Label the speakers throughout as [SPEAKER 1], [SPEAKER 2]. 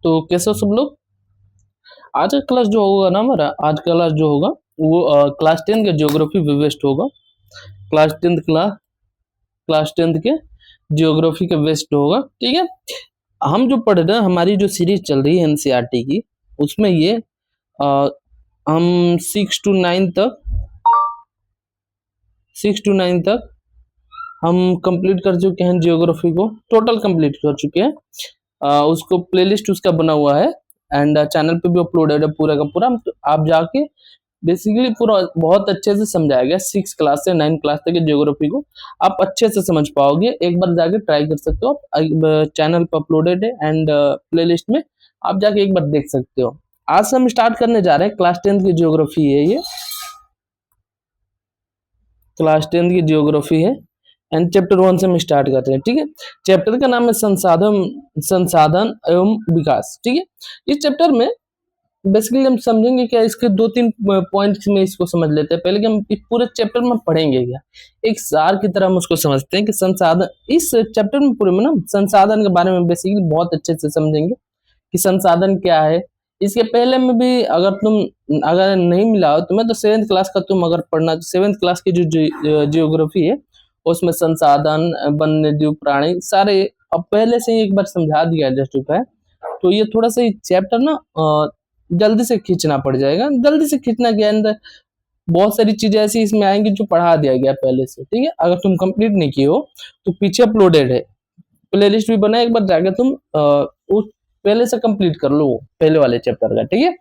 [SPEAKER 1] तो कैसे हो सब लोग। आज का क्लास जो होगा ना हमारा, आज का क्लास जो होगा वो क्लास 10 के ज्योग्राफी बेस्ड होगा। क्लास 10 क्लास 10 के ज्योग्राफी के बेस्ड होगा, ठीक है। हम जो पढ़ रहे हैं, हमारी जो सीरीज चल रही है एनसीईआरटी की, उसमें ये अ, हम 6 to 9 तक हम कंप्लीट कर चुके हैं। जियोग्राफी को टोटल कंप्लीट कर चुके हैं। उसको प्लेलिस्ट उसका बना हुआ है एंड चैनल पे भी अपलोडेड है पूरा का पूरा। तो आप जाके बेसिकली पूरा बहुत अच्छे से समझाया गया 6 क्लास से 9 क्लास तक के ज्योग्राफी को आप अच्छे से समझ पाओगे। एक बार जाके ट्राई कर सकते हो आप, चैनल पे अपलोडेड है एंड प्लेलिस्ट में आप जाके एक बार देख सकते हो। आज से हम स्टार्ट करने जा रहे हैं क्लास 10 की ज्योग्राफी है ये, क्लास 10 की ज्योग्राफी है एंड चैप्टर 1 से हम स्टार्ट करते हैं, ठीक है। चैप्टर का नाम है संसाधन एवं विकास, ठीक है। इस चैप्टर में बेसिकली हम समझेंगे क्या, इसके 2-3 पॉइंट्स में इसको समझ लेते हैं। पहले कि हम इस पूरे चैप्टर में पढ़ेंगे क्या, एक सार की तरह हम उसको समझते हैं कि संसाधन, इस चैप्टर में पूरे में ना संसाधन के बारे में बेसिकली बहुत अच्छे से समझेंगे कि संसाधन क्या है। इसके पहले में भी अगर नहीं मिला हो तुम्हें तो 7th क्लास का तुम अगर पढ़ना, 7th क्लास की जो जियोग्राफी है उसमें संसाधन, वन्य जीव, प्राणी सारे अब पहले से ही एक बार समझा दिया जा चुका है। तो ये थोड़ा सा चैप्टर ना जल्दी से खींचना पड़ जाएगा। जल्दी से खींचना के अंदर बहुत सारी चीजें ऐसी इसमें आएंगी जो पढ़ा दिया गया पहले से, ठीक है। अगर तुम कंप्लीट नहीं किए हो तो पीछे अपलोडेड है, प्लेलिस्ट भी बना है, एक बार जाकर तुम उस पहले से कंप्लीट कर लो पहले वाले चैप्टर का, ठीक है।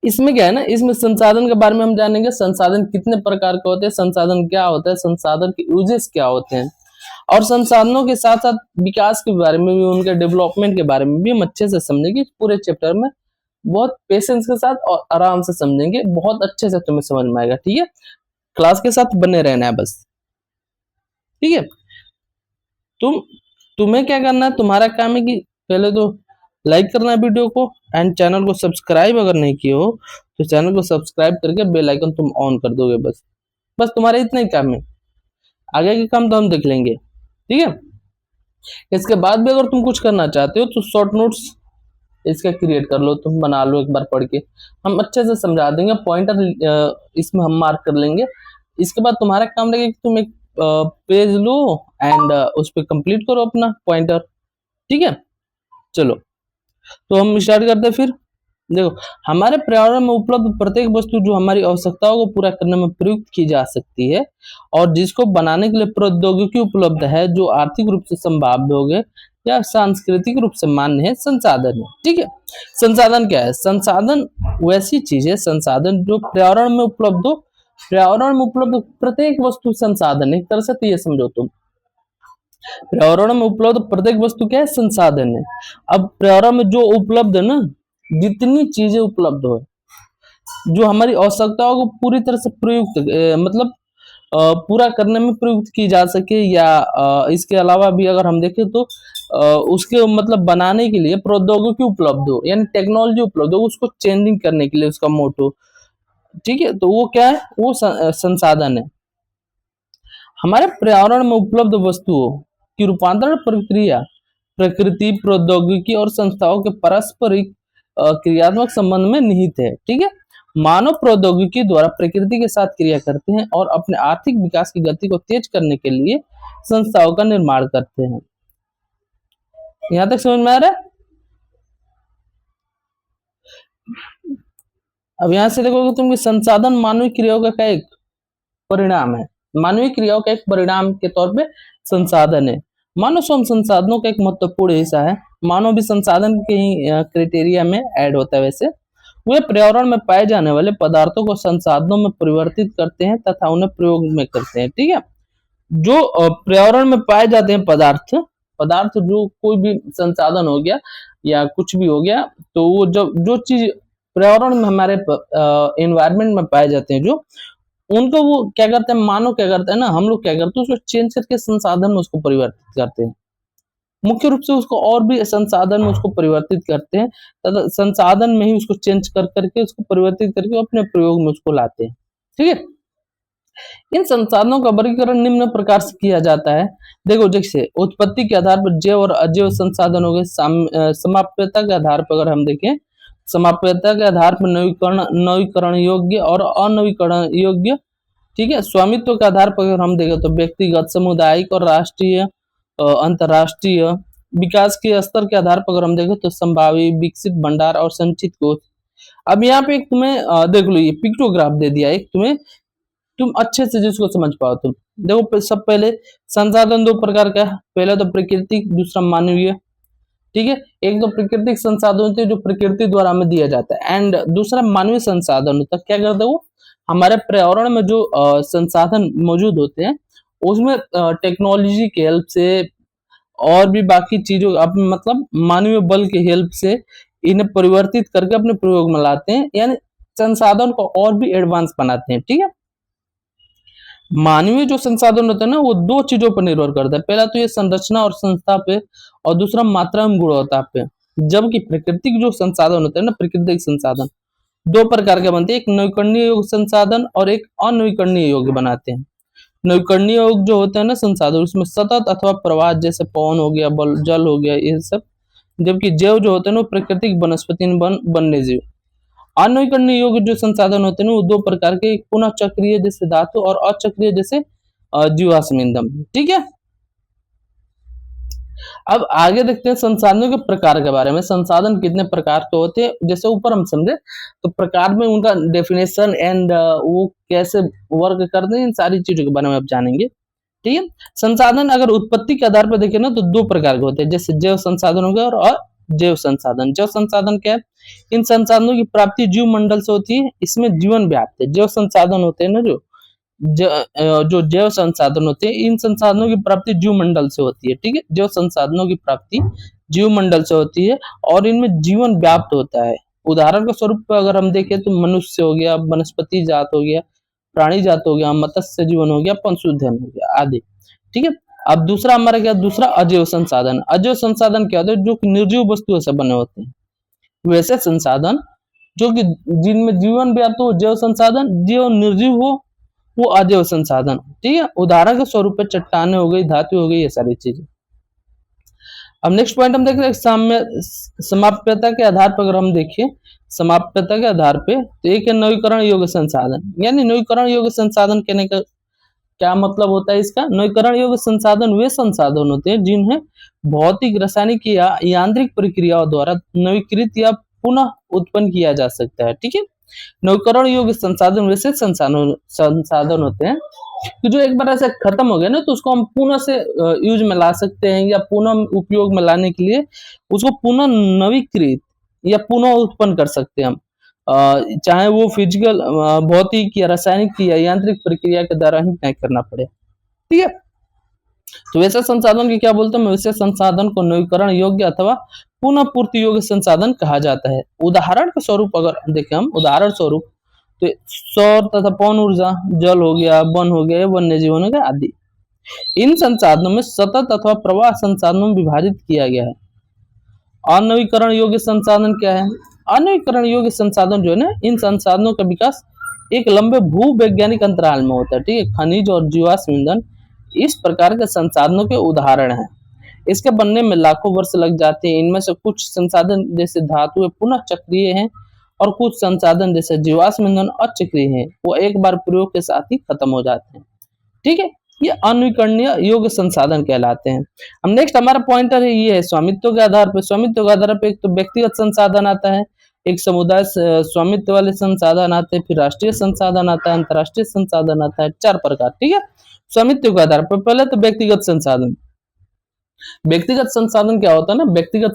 [SPEAKER 1] इसमें क्या है ना, इसमें संसाधन के बारे में हम जानेंगे। संसाधन कितने प्रकार के होते हैं, संसाधन क्या होता है, संसाधन के यूजेस क्या होते हैं, और संसाधनों के साथ साथ विकास के बारे में भी, उनके डेवलपमेंट के बारे में भी हम अच्छे से समझेंगे। पूरे चैप्टर में बहुत पेशेंस के साथ और आराम से समझेंगे, बहुत अच्छे से तुम्हें समझ में आएगा, ठीक है। क्लास के साथ बने रहना है बस, ठीक है। तुम्हें क्या करना है, तुम्हारा काम है कि पहले तो लाइक करना है वीडियो को एंड चैनल को सब्सक्राइब अगर नहीं किए हो तो चैनल को सब्सक्राइब करके बेल आइकन तुम ऑन कर दोगे। बस बस तुम्हारा इतना ही काम है, आगे के काम तो हम देख लेंगे, ठीक है। इसके बाद भी अगर तुम कुछ करना चाहते हो तो शॉर्ट नोट्स इसका क्रिएट कर लो, तुम बना लो, एक बार पढ़ के हम अच्छे से समझा देंगे। पॉइंटर इसमें हम मार्क कर लेंगे। इसके बाद तुम्हारा काम रहेगा कि तुम एक पेज लो एंड उस पर कंप्लीट करो अपना पॉइंटर, ठीक है। चलो तो हम स्टार्ट करते हैं फिर। देखो, हमारे पर्यावरण में उपलब्ध प्रत्येक वस्तु जो हमारी आवश्यकताओं को पूरा करने में प्रयुक्त की जा सकती है और जिसको बनाने के लिए प्रौद्योगिकी उपलब्ध है, जो आर्थिक रूप से संभाव्य हो गए या सांस्कृतिक रूप से मान्य है, संसाधन है, ठीक है। संसाधन क्या है, संसाधन वैसी चीज है, संसाधन जो पर्यावरण में उपलब्ध हो। पर्यावरण में उपलब्ध प्रत्येक वस्तु संसाधन है, एक तरह से तो ये समझो तुम, पर्यावरण में उपलब्ध प्रत्येक वस्तु क्या है, संसाधन है। अब पर्यावरण में जो उपलब्ध है ना, जितनी चीजें उपलब्ध हो जो हमारी आवश्यकताओं को पूरी तरह से प्रयुक्त मतलब पूरा करने में प्रयुक्त की जा सके, या इसके अलावा भी अगर हम देखें तो उसके मतलब बनाने के लिए प्रौद्योगिकी उपलब्ध हो, यानी टेक्नोलॉजी उपलब्ध हो उसको चेंजिंग करने के लिए, उसका मोटो, ठीक है। तो वो क्या है, वो संसाधन है। हमारे पर्यावरण में उपलब्ध वस्तुओं की रूपांतरण प्रक्रिया प्रकृति, प्रौद्योगिकी और संस्थाओं के पारस्परिक क्रियात्मक संबंध में निहित है, ठीक है। मानव प्रौद्योगिकी द्वारा प्रकृति के साथ क्रिया करते हैं और अपने आर्थिक विकास की गति को तेज करने के लिए संस्थाओं का निर्माण करते हैं। यहां तक समझ में आ रहा है। अब यहां से देखोगे तुम कि संसाधन मानवीय क्रियाओं का एक परिणाम है, मानवीय क्रियाओं का एक परिणाम के तौर पे संसाधन है। मानव स्वयं संसाधनों का एक महत्वपूर्ण हिस्सा है। मानव भी संसाधन के ही क्राइटेरिया में ऐड होता है। वैसे वे पर्यावरण में पाए जाने वाले पदार्थों को संसाधनों में परिवर्तित करते हैं तथा उन्हें प्रयोग में करते हैं, ठीक है। जो पर्यावरण में पाए जाते हैं पदार्थ, पदार्थ जो कोई भी संसाधन हो गया या कुछ भी हो गया, तो वो जब जो चीज पर्यावरण में हमारे एनवायरमेंट में पाए जाते हैं, जो उनको वो क्या करते हैं, मानव क्या करते हैं ना, हम लोग क्या करते हैं, उसको चेंज करके संसाधन में उसको परिवर्तित करते हैं। मुख्य रूप से उसको और भी संसाधन में उसको परिवर्तित करते हैं तथा संसाधन में ही उसको चेंज कर करके उसको परिवर्तित करके अपने प्रयोग में उसको लाते हैं, ठीक है। इन संसाधनों का वर्गीकरण निम्न प्रकार से किया जाता है। देखो, जैसे उत्पत्ति के आधार पर जैव और अजैव संसाधन हो गए। समाप्यता के आधार पर अगर हम देखें, समाप्यता के आधार पर नवीकरण योग्य और अनवीकरण योग्य, ठीक है। स्वामित्व के आधार पर अगर हम देखें तो व्यक्तिगत, सामुदायिक और राष्ट्रीय, अंतरराष्ट्रीय। विकास के स्तर के आधार पर अगर हम देखें तो संभावी, विकसित, भंडार और संचित कोष। अब यहाँ पे एक तुम्हें देख लो, ये पिक्टोग्राफ दे दिया एक तुम्हें, तुम अच्छे से जिसको समझ पाओ तुम। देखो, सब पहले संसाधन दो प्रकार का है, पहला तो प्राकृतिक, दूसरा मानवीय, ठीक है। एक तो प्राकृतिक संसाधन होते हैं जो प्रकृति द्वारा हमें दिया जाता है, एंड दूसरा मानवीय संसाधन होता है। क्या करता है वो, हमारे पर्यावरण में जो संसाधन मौजूद होते हैं उसमें टेक्नोलॉजी की हेल्प से और भी बाकी चीजों मतलब मानवीय बल की हेल्प से इन्हें परिवर्तित करके अपने प्रयोग में लाते हैं, यानी संसाधन को और भी एडवांस बनाते हैं, ठीक है। मानवीय जो संसाधन होते हैं ना, वो दो चीजों पर निर्भर करता है। पहला तो ये संरचना और संस्था पे, और दूसरा मात्रा एवं गुणवत्ता पे। जबकि प्राकृतिक जो संसाधन होते हैं ना, प्राकृतिक संसाधन दो प्रकार के बनते हैं, एक नवीकरणीय योग्य संसाधन और एक अनवीकरणीय योग्य बनाते हैं। नवीकरणीय योग्य जो होते हैं ना संसाधन, उसमें सतत अथवा प्रवाह, जैसे पवन हो गया, जल हो गया, ये सब। जबकि जैव जो होते हैं ना, प्राकृतिक, वनस्पति, वन्य जीव। अनवीकरणीय योग्य जो संसाधन होते हैं वो दो प्रकार के, पुनः चक्रीय जैसे धातु और अचक्रीय जैसे जीवाश्म ईंधन, ठीक है। अब आगे देखते हैं संसाधनों के प्रकार के बारे में। संसाधन कितने प्रकार के होते हैं, जैसे ऊपर हम समझे तो प्रकार में उनका डेफिनेशन एंड वो कैसे वर्क करते हैं, इन सारी चीजों के बारे में आप जानेंगे, ठीक है। संसाधन अगर उत्पत्ति के आधार पर देखें ना तो दो प्रकार के होते हैं, जैसे जैव संसाधन हो गया और अजैव संसाधन। जैव संसाधन क्या है, इन संसाधनों की प्राप्ति जीव मंडल से होती है, इसमें जीवन व्याप्त है। जैव संसाधन होते हैं ना जो जैव संसाधन होते हैं, इन संसाधनों की प्राप्ति जीव मंडल से होती है, ठीक है। जैव संसाधनों की प्राप्ति जीव मंडल से होती है और इनमें जीवन व्याप्त होता है। उदाहरण के स्वरूप अगर हम देखें तो मनुष्य हो गया, वनस्पति जात हो गया, प्राणी जात हो गया, मत्स्य जीवन हो गया, पशुधन हो गया आदि, ठीक है। अब दूसरा हमारा क्या, दूसरा अजैव संसाधन। अजैव संसाधन क्या होते हैं, जो निर्जीव वस्तुओं से बने होते हैं। वैसे संसाधन जो कि जिनमें जीवन व्याप्त हो, जैव संसाधन, जो निर्जीव हो वो अजैव संसाधन, ठीक है। उदाहरण के स्वरूप पे चट्टाने हो गई, धातु हो गई, ये सारी चीजें। अब नेक्स्ट पॉइंट हम देख रहे हैं समाप्यता के आधार पर अगर हम देखें, समाप्यता के आधार पे तो एक है नवीकरण योग्य संसाधन। यानी नवीकरण योग्य संसाधन कहने का क्या मतलब होता है इसका, नवीकरण योग्य संसाधन वे संसाधन होते हैं जिन्हें भौतिक, रासायनिक या यांत्रिक प्रक्रियाओं द्वारा नवीकृत या पुनः उत्पन्न किया जा सकता है, ठीक है। नवीकरण योग्य संसाधन वैसे संसाधन होते हैं कि जो एक बार ऐसे खत्म हो गए ना तो उसको हम पुनः से यूज में ला सकते हैं, या पुनः उपयोग में लाने के लिए उसको पुनः नवीकृत या पुनः उत्पन्न कर सकते हैं हम, चाहे वो फिजिकल, भौतिक या रासायनिक या यांत्रिक प्रक्रिया के द्वारा ही तय करना पड़े, ठीक है। तो वैसे संसाधन की क्या बोलते हैं, वैसे संसाधन को नवीकरण योग्य अथवा पुनः पूर्ति योग्य संसाधन कहा जाता है। उदाहरण के स्वरूप अगर देखें हम, उदाहरण स्वरूप तो सौर तथा पवन ऊर्जा, जल हो गया, वन हो गया, वन्य जीवन हो गया आदि। इन संसाधनों में सतत अथवा प्रवाह संसाधनों में विभाजित किया गया है। अनवीकरण योग्य संसाधन क्या है, अनवीकरण योग्य संसाधन जो है ना, इन संसाधनों का विकास एक लंबे भू वैज्ञानिक अंतराल में होता है, ठीक है। खनिज और जीवाश्म ईंधन इस प्रकार के संसाधनों के उदाहरण हैं। इसके बनने में लाखों वर्ष लग जाते हैं। इनमें से कुछ संसाधन जैसे धातु पुनः चक्रीय हैं और कुछ संसाधन जैसे जीवाश्म ईंधन अचक्रीय हैं, वो एक बार प्रयोग के साथ ही खत्म हो जाते हैं, ठीक है। ये अनवीकरणीय योग्य संसाधन कहलाते हैं। अब नेक्स्ट हमारा पॉइंटर है, ये है स्वामित्व के आधार पर। स्वामित्व के आधार पर एक तो व्यक्तिगत संसाधन आता है, एक समुदाय स्वामित्व वाले संसाधन आते हैं, फिर राष्ट्रीय संसाधन आता है, अंतरराष्ट्रीय संसाधन आता है, 4 प्रकार, ठीक है। स्वामित्व के आधार पर पहले तो व्यक्तिगत संसाधन। व्यक्तिगत संसाधन क्या होता है ना, व्यक्तिगत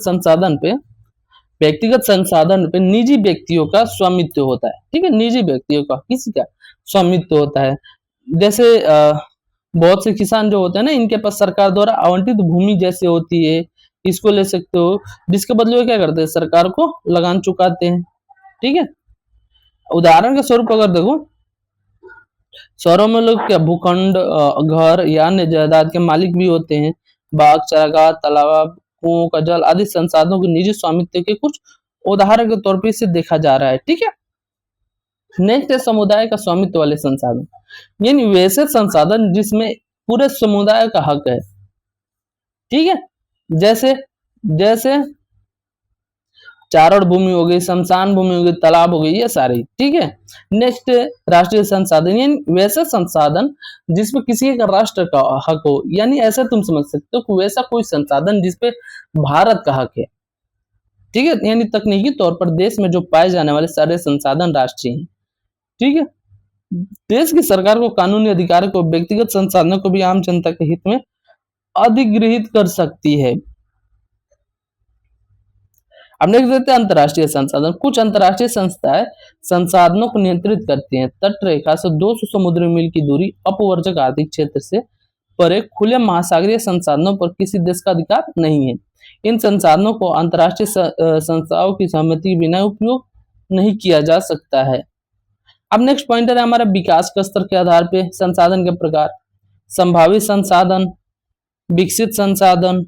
[SPEAKER 1] संसाधन पे निजी व्यक्तियों का स्वामित्व होता है, ठीक है। निजी व्यक्तियों का किसी का स्वामित्व होता है। जैसे बहुत से किसान जो होते हैं ना, इनके पास सरकार द्वारा आवंटित भूमि जैसे होती है, इसको ले सकते हो, जिसके बदले क्या करते हैं, सरकार को लगान चुकाते हैं, ठीक है। उदाहरण के स्वरूप अगर देखो, शहरों में लोग क्या भूखंड, घर या अन्य जायदाद के मालिक भी होते हैं। बाग, चारागाह, तालाब, कुओं का जल आदि संसाधनों के निजी स्वामित्व के कुछ उदाहरण के तौर पर इसे देखा जा रहा है, ठीक है। नेक्स्ट है समुदाय का स्वामित्व वाले संसाधन, यानी वैसे संसाधन जिसमें पूरे समुदाय का हक है। ठीक है, जैसे जैसे चारण भूमि हो गई, शमशान भूमि हो गई, तालाब हो गई, ये सारी। ठीक है, नेक्स्ट राष्ट्रीय संसाधन, यानी वैसे संसाधन जिसपे किसी एक राष्ट्र का हक हो, यानी ऐसा तुम समझ सकते हो कि वैसा कोई संसाधन जिसपे भारत का हक है। ठीक है, यानी तकनीकी तौर पर देश में जो पाए जाने वाले सारे संसाधन राष्ट्रीय हैं। ठीक है, देश की सरकार को कानूनी अधिकार को व्यक्तिगत संसाधनों को भी आम जनता के हित में अधिग्रहित कर सकती है। अब नेक्स्ट देखते हैं अंतर्राष्ट्रीय संसाधन। कुछ अंतर्राष्ट्रीय संस्थाएं संसाधनों को नियंत्रित करती हैं। तट रेखा से 200 समुद्री मील की दूरी, अपवर्जक आर्थिक क्षेत्र से परे खुले महासागरीय संसाधनों पर किसी देश का अधिकार नहीं है। इन संसाधनों को अंतर्राष्ट्रीय संस्थाओं की सहमति के बिना उपयोग नहीं किया जा सकता है। अब नेक्स्ट पॉइंटर है हमारा विकास के स्तर के आधार पे संसाधन के प्रकार। संभावित संसाधन, विकसित संसाधन।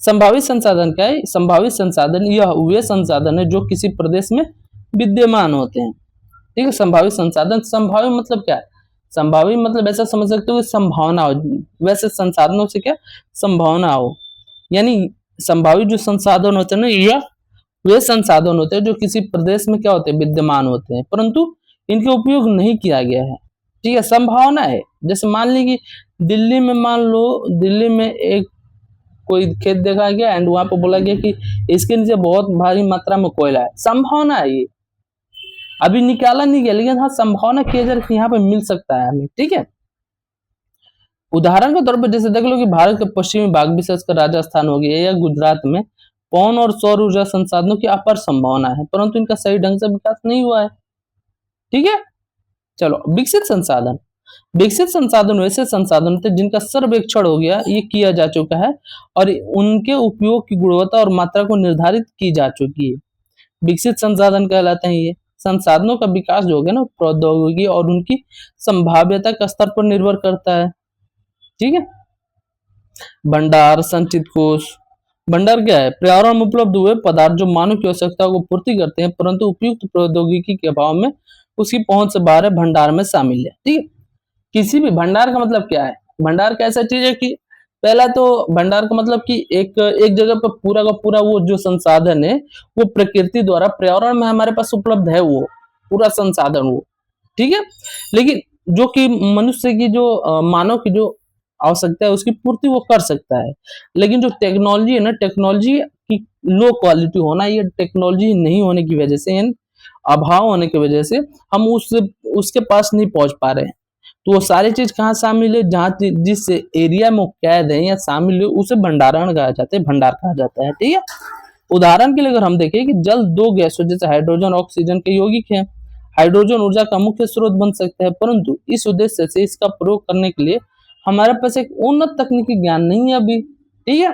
[SPEAKER 1] संभावित संसाधन क्या है? संभावित संसाधन यह वे संसाधन है जो किसी प्रदेश में विद्यमान होते हैं। ठीक है, संभावित संसाधन। संभावित मतलब क्या है? संभावित मतलब ऐसा समझ सकते हो संभावना हो, वैसे संसाधनों से क्या संभावना हो, यानी संभावित जो संसाधन होते हैं ना, यह वे संसाधन होते हैं जो किसी प्रदेश में क्या होते हैं, विद्यमान होते हैं, परंतु इनके उपयोग नहीं किया गया है। ठीक है, संभावना है। जैसे मान ली कि दिल्ली में, मान लो दिल्ली में एक कोई खेत देखा गया एंड वहां पर बोला गया कि इसके नीचे बहुत भारी मात्रा में कोयला है। संभावना है, ये अभी निकाला नहीं गया, लेकिन हाँ संभावना किया जा रही है यहाँ पे मिल सकता है हमें। ठीक है, उदाहरण के तौर पर जैसे देख लो कि भारत के पश्चिमी भाग विशेषकर राजस्थान हो गया या गुजरात में पवन और सौर ऊर्जा संसाधनों की अपार संभावना है, परंतु इनका सही ढंग से विकास नहीं हुआ है। ठीक है, चलो विकसित संसाधन। विकसित संसाधन वैसे संसाधन थे जिनका सर्वेक्षण हो गया, ये किया जा चुका है और उनके उपयोग की गुणवत्ता और मात्रा को निर्धारित की जा चुकी है। विकसित संसाधन कहलाते हैं ये। संसाधनों का विकास जो होगा ना, प्रौद्योगिकी और उनकी संभाव्यता का स्तर पर निर्भर करता है। ठीक है, भंडार, संचित कोष। भंडार क्या है? पर्यावरण में उपलब्ध हुए पदार्थ जो मानव की आवश्यकताओं को पूर्ति करते हैं परंतु उपयुक्त प्रौद्योगिकी के अभाव में उसकी पहुंच से बाहर है, भंडार में शामिल है। ठीक है, किसी भी भंडार का मतलब क्या है? भंडार का ऐसा चीज है कि पहला तो भंडार का मतलब कि एक जगह पर पूरा का पूरा वो जो संसाधन है वो प्रकृति द्वारा पर्यावरण में हमारे पास उपलब्ध है, वो पूरा संसाधन वो। ठीक है, लेकिन जो कि मनुष्य की जो मानव की जो आवश्यकता है उसकी पूर्ति वो कर सकता है, लेकिन जो टेक्नोलॉजी है ना, टेक्नोलॉजी की लो क्वालिटी होना, ये टेक्नोलॉजी नहीं होने की वजह से, अभाव होने की वजह से हम उसके पास नहीं पहुंच पा रहे हैं। तो वो सारी चीज कहाँ शामिल है? जहाँ जिस एरिया में कैद है या शामिल है उसे भंडारण कहा जाता है, भंडार कहा जाता है। ठीक है, उदाहरण के लिए अगर हम देखें कि जल दो गैसों जैसे हाइड्रोजन ऑक्सीजन के यौगिक हैं। हाइड्रोजन ऊर्जा का मुख्य स्रोत बन सकता है, परंतु इस उद्देश्य से इसका प्रयोग करने के लिए हमारे पास एक उन्नत तकनीकी ज्ञान नहीं है अभी। ठीक है,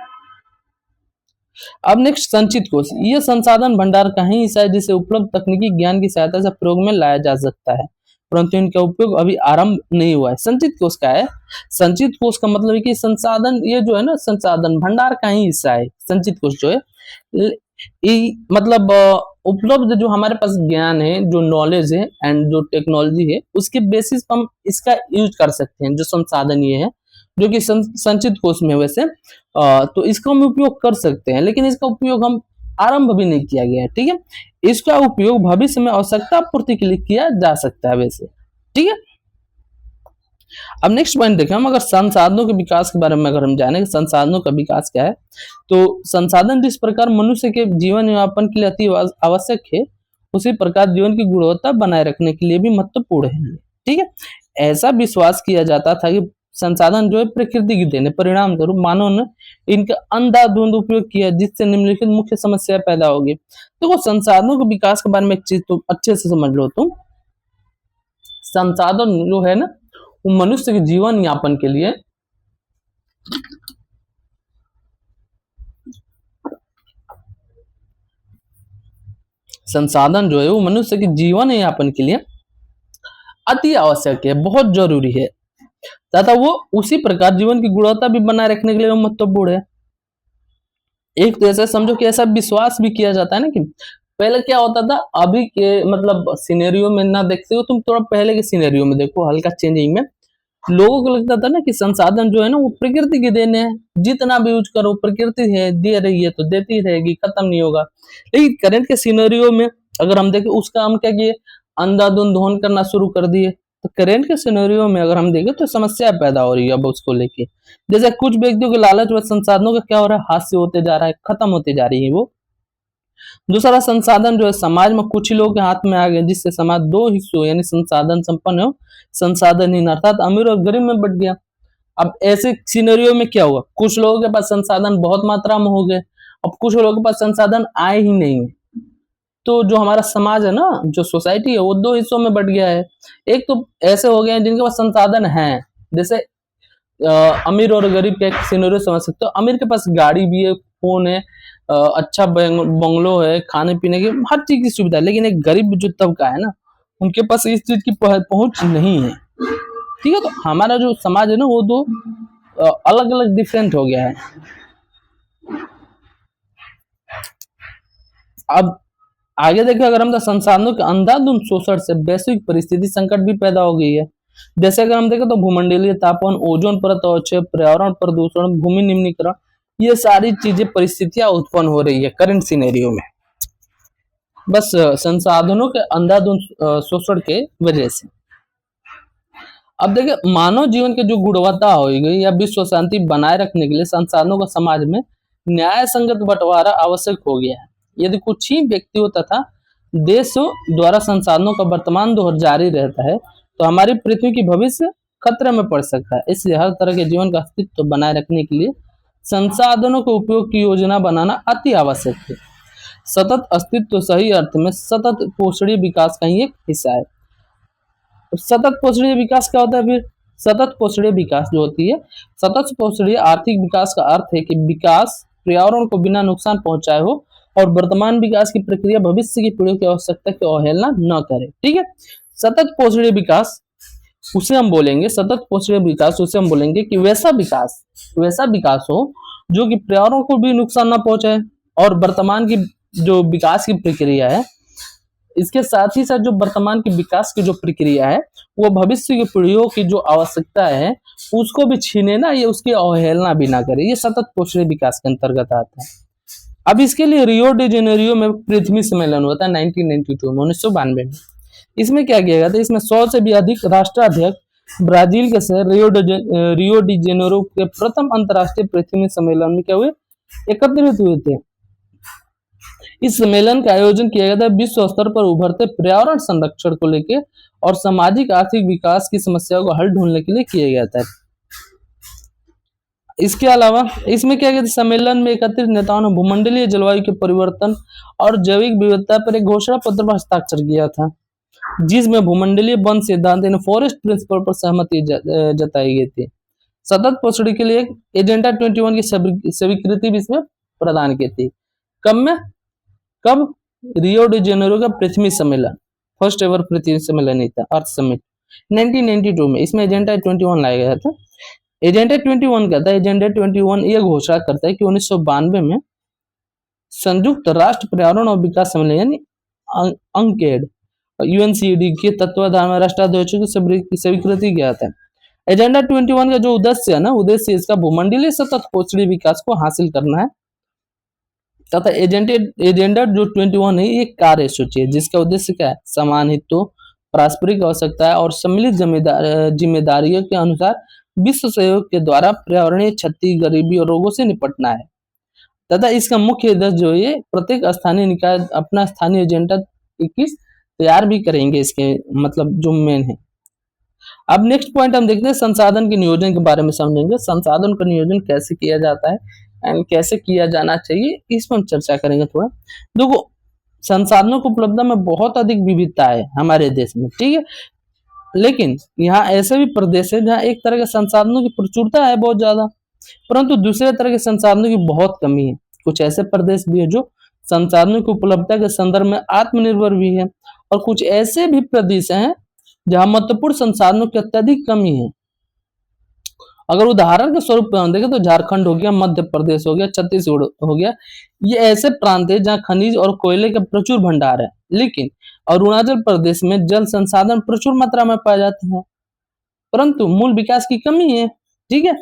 [SPEAKER 1] अब नेक्स्ट संचित कोष। यह संसाधन भंडार का ही हिस्सा है जिसे उपलब्ध तकनीकी ज्ञान की सहायता से प्रयोग में लाया जा सकता है, परंतु इनका उपयोग अभी आरंभ नहीं हुआ है। संचित कोष का है? संचित कोष का मतलब है कि संसाधन, ये जो है ना संसाधन भंडार का ही हिस्सा है। संचित कोष जो है मतलब उपलब्ध जो हमारे पास ज्ञान है, जो नॉलेज है एंड जो टेक्नोलॉजी है, उसके बेसिस पर हम इसका यूज कर सकते हैं। जो संसाधन ये है जो कि संचित कोष में वैसे तो इसका हम उपयोग कर सकते हैं, लेकिन इसका उपयोग हम आरंभ भी नहीं किया गया है। ठीक है, इसका उपयोग भविष्य में आवश्यकता पूर्ति के लिए किया जा सकता है वैसे। ठीक है, अब नेक्स्ट पॉइंट देखें हम, अगर संसाधनों के विकास के बारे में अगर हम जाने संसाधनों का विकास क्या है, तो संसाधन जिस प्रकार मनुष्य के जीवन यापन के लिए अति आवश्यक है, उसी प्रकार जीवन की गुणवत्ता बनाए रखने के लिए भी महत्वपूर्ण है। ठीक है, ऐसा विश्वास किया जाता था कि संसाधन जो है प्रकृति की देन है, परिणाम स्वरूप मानव ने इनका अंधाधुंध उपयोग किया जिससे निम्नलिखित मुख्य समस्या पैदा होगी। तो संसाधनों के विकास के बारे में एक चीज तो अच्छे से समझ लो तुम। संसाधन जो है ना वो मनुष्य के जीवन यापन के लिए संसाधन जो है वो मनुष्य के जीवन यापन के लिए अति आवश्यक है, बहुत जरूरी है तथा वो उसी प्रकार जीवन की गुणवत्ता भी बनाए रखने के लिए महत्वपूर्ण है। एक तो ऐसा समझो कि ऐसा विश्वास भी किया जाता है ना कि पहले क्या होता था, अभी के मतलब सिनेरियो में ना देखते हो तुम, थोड़ा पहले के सिनेरियो में देखो, हल्का चेंजिंग में लोगों को लगता था ना कि संसाधन जो है ना वो प्रकृति की देन है, जितना भी यूज करो प्रकृति है दे रही है तो देती रहेगी, खत्म नहीं होगा। लेकिन करंट के सिनेरियो में अगर हम देखें, उसका हम क्या किए, अंधाधुंध दोहन करना शुरू कर दिए। तो करंट के सिनेरियो में अगर हम देखें तो समस्या पैदा हो रही है अब उसको लेके। जैसे कुछ व्यक्तियों के लालच व संसाधनों का क्या हो रहा है, हाथ से होते जा रहा है, खत्म होते जा रही है वो। दूसरा संसाधन जो है समाज में कुछ ही लोगों के हाथ में आ गए, जिससे समाज दो हिस्सों यानी संसाधन संपन्न हो संसाधनहीन, अर्थात अमीर और गरीब में बट गया। अब ऐसे सिनेरियो में क्या हुआ, कुछ लोगों के पास संसाधन बहुत मात्रा में हो गए, अब कुछ लोगों के पास संसाधन आए ही नहीं है। तो जो हमारा समाज है ना, जो सोसाइटी है, वो दो हिस्सों में बट गया है। एक तो ऐसे हो गए हैं जिनके पास संसाधन है, जैसे अमीर और गरीब का एक सिनेरियो समझ सकते हो। अमीर के पास गाड़ी भी है, फोन है, अच्छा बंगलो है, खाने पीने की हर चीज की सुविधा है। लेकिन एक गरीब जो तबका है ना, उनके पास इस चीज की पहुंच नहीं है। ठीक है, तो हमारा जो समाज है ना वो दो अलग अलग डिफरेंट हो गया है। अब आगे देखिए, अगर हम संसाधनों के अंधाधुंध शोषण से वैश्विक परिस्थिति संकट भी पैदा हो गई है। जैसे अगर हम देखें तो भूमंडलीय तापमान, ओजोन परत अवक्षेप, पर्यावरण प्रदूषण, भूमि निम्नीकरण, ये सारी चीजें परिस्थितियां उत्पन्न हो रही है करंट सिनेरियो में, बस संसाधनों के अंधाधुंध शोषण के वजह से। अब देखिए, मानव जीवन के जो गुणवत्ता हो गई या विश्व शांति बनाए रखने के लिए संसाधनों का समाज में न्याय संगत बंटवारा आवश्यक हो गया है। यदि कुछ ही व्यक्तियों तथा देशों द्वारा संसाधनों का वर्तमान दौर जारी रहता है तो हमारी पृथ्वी की भविष्य खतरे में पड़ सकता है। इसलिए हर तरह के जीवन का अस्तित्व बनाए रखने के लिए संसाधनों के उपयोग की योजना बनाना अति आवश्यक है। सतत अस्तित्व सही अर्थ में सतत पोषणीय विकास का ही एक हिस्सा है। सतत पोषणीय विकास क्या होता है फिर? सतत पोषणीय विकास जो होती है, सतत पोषणीय आर्थिक विकास का अर्थ है कि विकास पर्यावरण को बिना नुकसान पहुंचाए हो और वर्तमान विकास की प्रक्रिया भविष्य की पीढ़ियों की आवश्यकता की अवहेलना न करे। ठीक है, सतत पोषणीय विकास उसे हम बोलेंगे, सतत पोषणीय विकास उसे हम बोलेंगे कि वैसा विकास हो जो कि पर्यावरण को भी नुकसान न पहुंचाए और वर्तमान की जो विकास की प्रक्रिया है, इसके साथ ही साथ जो वर्तमान की विकास की जो प्रक्रिया है वो भविष्य की पीढ़ियों की जो आवश्यकता है उसको भी छीने ना, ये उसकी अवहेलना भी ना करे। ये सतत पोषणीय विकास के अंतर्गत आता है। अब इसके लिए रियो डी जेनेरियो में पृथ्वी सम्मेलन हुआ था 1992 में, 1992 में। इसमें क्या किया गया था, इसमें 100 से भी अधिक राष्ट्राध्यक्ष ब्राजील के शहर रियो डी जेनेरो के प्रथम अंतर्राष्ट्रीय पृथ्वी सम्मेलन में क्या हुए, एकत्रित हुए थे। इस सम्मेलन का आयोजन किया गया था विश्व स्तर पर उभरते पर्यावरण संरक्षण को लेकर और सामाजिक आर्थिक विकास की समस्याओं को हल ढूंढने के लिए किया गया था। इसके अलावा इसमें क्या कहते, सम्मेलन में एकत्रित नेताओं ने भूमंडलीय जलवायु के परिवर्तन और जैविक विविधता पर एक घोषणा पत्र पर हस्ताक्षर किया था, जिसमें भूमंडलीय वन सिद्धांत यानी फॉरेस्ट प्रिंसिपल पर सहमति जताई गई थी। सतत पोषण के लिए एजेंडा 21 की स्वीकृति भी इसमें प्रदान की थी। कब रियो डी जेनेरो का पृथ्वी सम्मेलन, फर्स्ट एवर पृथ्वी सम्मेलन ही था, अर्थ समिट 1992 में। इसमें एजेंडा 21 लाया गया था। एजेंडा 21 क्या था, एजेंडा 21 ये घोषणा करता है कि 1992 में संयुक्त राष्ट्र पर्यावरण और विकास सम्मेलन यानी अंकेड यूएनसीडी के तत्वाधान में राष्ट्राध्यक्षों की स्वीकृति किया था। एजेंडा 21 का जो उद्देश्य है ना, उद्देश्य इसका भूमंडलीय सतत पोषणीय विकास को हासिल करना है तथा एजेंडा जो 21 है ये कार्य सूची है जिसका उद्देश्य क्या है, समान हितों, पारस्परिक आवश्यकता और सम्मिलित जिम्मेदारियों के अनुसार विश्व सहयोग के द्वारा पर्यावरणीय क्षति, गरीबी और रोगों से निपटना है तथा इसका मुख्य उद्देश्य जो है प्रत्येक स्थानीय निकाय अपना स्थानीय एजेंडा 21 तैयार भी करेंगे, इसके मतलब जो मेन है। अब नेक्स्ट पॉइंट हम देखते हैं संसाधन के नियोजन के बारे में समझेंगे। संसाधन का नियोजन कैसे किया जाता है एंड कैसे किया जाना चाहिए, इस पर हम चर्चा करेंगे थोड़ा। देखो, संसाधनों की उपलब्धता में बहुत अधिक विविधता है हमारे देश में, ठीक है, लेकिन यहाँ ऐसे भी प्रदेश है जहाँ एक तरह के संसाधनों की प्रचुरता है बहुत ज्यादा, परंतु दूसरे तरह के संसाधनों की बहुत कमी है। कुछ ऐसे प्रदेश भी है जो संसाधनों की उपलब्धता के संदर्भ में आत्मनिर्भर भी है और कुछ ऐसे भी प्रदेश हैं जहां महत्वपूर्ण संसाधनों की अत्यधिक कमी है अगर उदाहरण के स्वरूप पे हम देखें तो झारखंड हो गया, मध्य प्रदेश हो गया, छत्तीसगढ़ हो गया, ये ऐसे प्रांत है जहाँ खनिज और कोयले के प्रचुर भंडार है। लेकिन अरुणाचल प्रदेश में जल संसाधन प्रचुर मात्रा में पाए जाते हैं, परंतु मूल विकास की कमी है। ठीक है।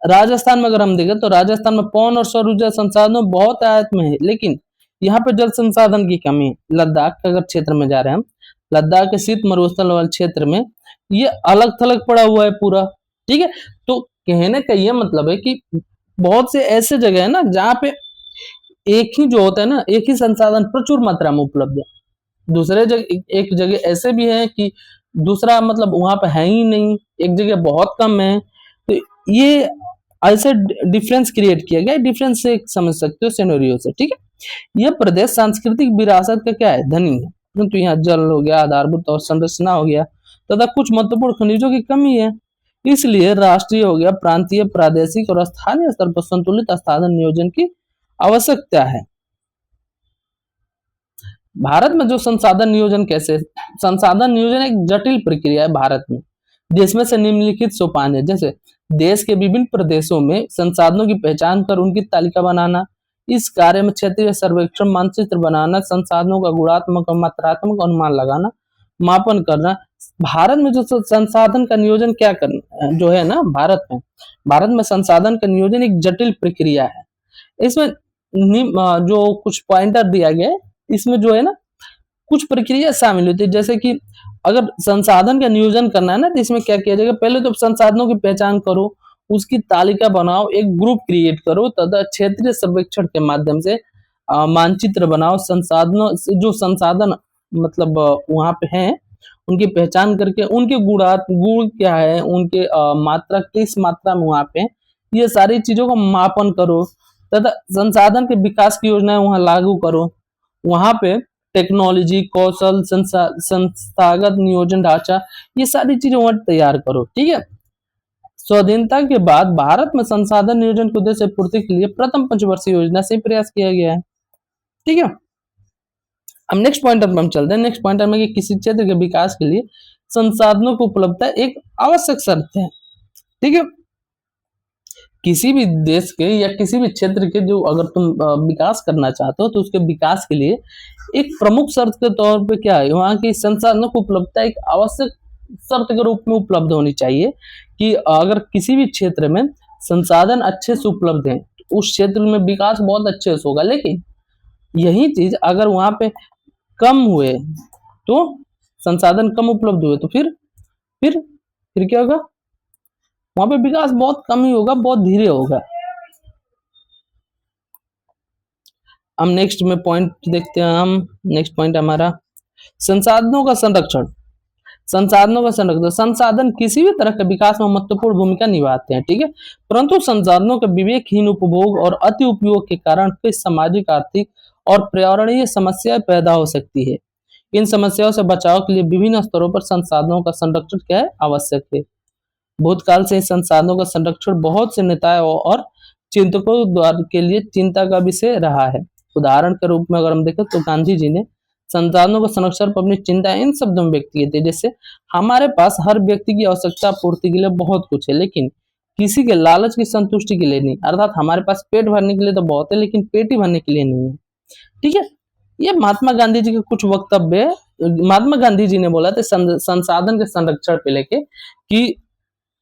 [SPEAKER 1] राजस्थान में अगर हम देखें तो राजस्थान में पवन और सौर ऊर्जा संसाधनों बहुत आयत में है, लेकिन यहाँ पे जल संसाधन की कमी है। लद्दाख के अगर क्षेत्र में जा रहे हैं हम, लद्दाख के शीत मरुस्थल वाले क्षेत्र में ये अलग थलग पड़ा हुआ है पूरा। ठीक है। तो कहने का ये मतलब है कि बहुत से ऐसे जगह है ना जहाँ पे एक ही जो होता है ना, एक ही संसाधन प्रचुर मात्रा में उपलब्ध है। दूसरे जगह एक जगह ऐसे भी है कि दूसरा मतलब वहां पे है ही नहीं, एक जगह बहुत कम है। तो ये ऐसे डिफरेंस क्रिएट किया गया, डिफरेंस से समझ सकते हो सिनेरियो से। ठीक है। यह प्रदेश सांस्कृतिक विरासत का क्या है, धनी है, परंतु यहाँ जल हो गया, आधारभूत और संरचना हो गया तथा कुछ महत्वपूर्ण खनिजों की कमी है। इसलिए राष्ट्रीय हो गया, प्रांतीय, प्रादेशिक और स्थानीय स्तर पर संतुलित संसाधन नियोजन की आवश्यकता है। भारत में जो संसाधन नियोजन कैसे, संसाधन नियोजन एक जटिल प्रक्रिया है भारत में, जिसमें से निम्नलिखित सोपान है। जैसे देश के विभिन्न प्रदेशों में संसाधनों की पहचान कर उनकी तालिका बनाना, इस कार्य में क्षेत्रीय सर्वेक्षण मानचित्र बनाना, संसाधनों का गुणात्मक और मात्रात्मक अनुमान लगाना, मापन करना। भारत में जो संसाधन का नियोजन क्या करना जो है ना, भारत में संसाधन का नियोजन एक जटिल प्रक्रिया है। इसमें जो कुछ पॉइंटर दिया गया है, इसमें जो है ना कुछ प्रक्रिया शामिल होती है। जैसे कि अगर संसाधन का नियोजन करना है ना, तो इसमें क्या किया जाएगा, पहले तो संसाधनों की पहचान करो, उसकी तालिका बनाओ, एक ग्रुप क्रिएट करो तथा क्षेत्रीय सर्वेक्षण के माध्यम से मानचित्र बनाओ। संसाधनों जो संसाधन मतलब वहां पे हैं उनकी पहचान करके उनके गुण क्या है, उनके मात्रा किस मात्रा में वहां पे, ये सारी चीजों का मापन करो तथा संसाधन के विकास की योजनाएं वहां लागू करो। वहां पे टेक्नोलॉजी, कौशल, संस्थागत नियोजन ढांचा, ये सारी चीजें वहां तैयार करो। ठीक है। स्वाधीनता के बाद भारत में संसाधन नियोजन के उद्देश्य पूर्ति के लिए प्रथम पंचवर्षीय योजना से प्रयास किया गया है। ठीक है। अब नेक्स्ट पॉइंटर पर हम चलते हैं। नेक्स्ट पॉइंटर में कि किसी क्षेत्र के विकास के लिए संसाधनों की उपलब्धता एक आवश्यक शर्त है। ठीक है। किसी भी देश के या किसी भी क्षेत्र के जो अगर तुम विकास करना चाहते हो तो उसके विकास के लिए एक प्रमुख शर्त के तौर पे क्या है, वहां की संसाधनों की उपलब्धता एक आवश्यक शर्त के रूप में उपलब्ध होनी चाहिए। कि अगर किसी भी क्षेत्र में संसाधन अच्छे से उपलब्ध हैं तो उस क्षेत्र में विकास बहुत अच्छे से होगा। लेकिन यही चीज अगर वहां पे कम हुए, तो संसाधन कम उपलब्ध हुए, तो फिर क्या होगा, वहां पे विकास बहुत कम ही होगा, बहुत धीरे होगा। हम नेक्स्ट में पॉइंट देखते हैं। हम नेक्स्ट पॉइंट हमारा संसाधनों का संरक्षण। संसाधन किसी भी तरह के विकास में महत्वपूर्ण भूमिका निभाते हैं। ठीक है। परंतु संसाधनों के विवेकहीन उपभोग और अति उपयोग के कारण कई सामाजिक, आर्थिक और पर्यावरणीय समस्याएं पैदा हो सकती है। इन समस्याओं से बचाव के लिए विभिन्न स्तरों पर संसाधनों का संरक्षण क्या है, आवश्यक है। भूतकाल से संसाधनों का संरक्षण बहुत से नेताओं और चिंतकों द्वारा के लिए चिंता का विषय रहा है। उदाहरण के रूप में अगर हम देखें तो गांधी जी ने संसाधनों के संरक्षण पर अपनी चिंता इन शब्दों में व्यक्त किए थे। जैसे हमारे पास हर व्यक्ति की आवश्यकता पूर्ति के लिए बहुत कुछ है, लेकिन किसी के लालच की संतुष्टि के लिए नहीं। अर्थात हमारे पास पेट भरने के लिए तो बहुत है, लेकिन पेट ही भरने के लिए नहीं है। ठीक है। ये महात्मा गांधी जी के कुछ वक्तव्य है। महात्मा गांधी जी ने बोला था संसाधन के संरक्षण पे लेके कि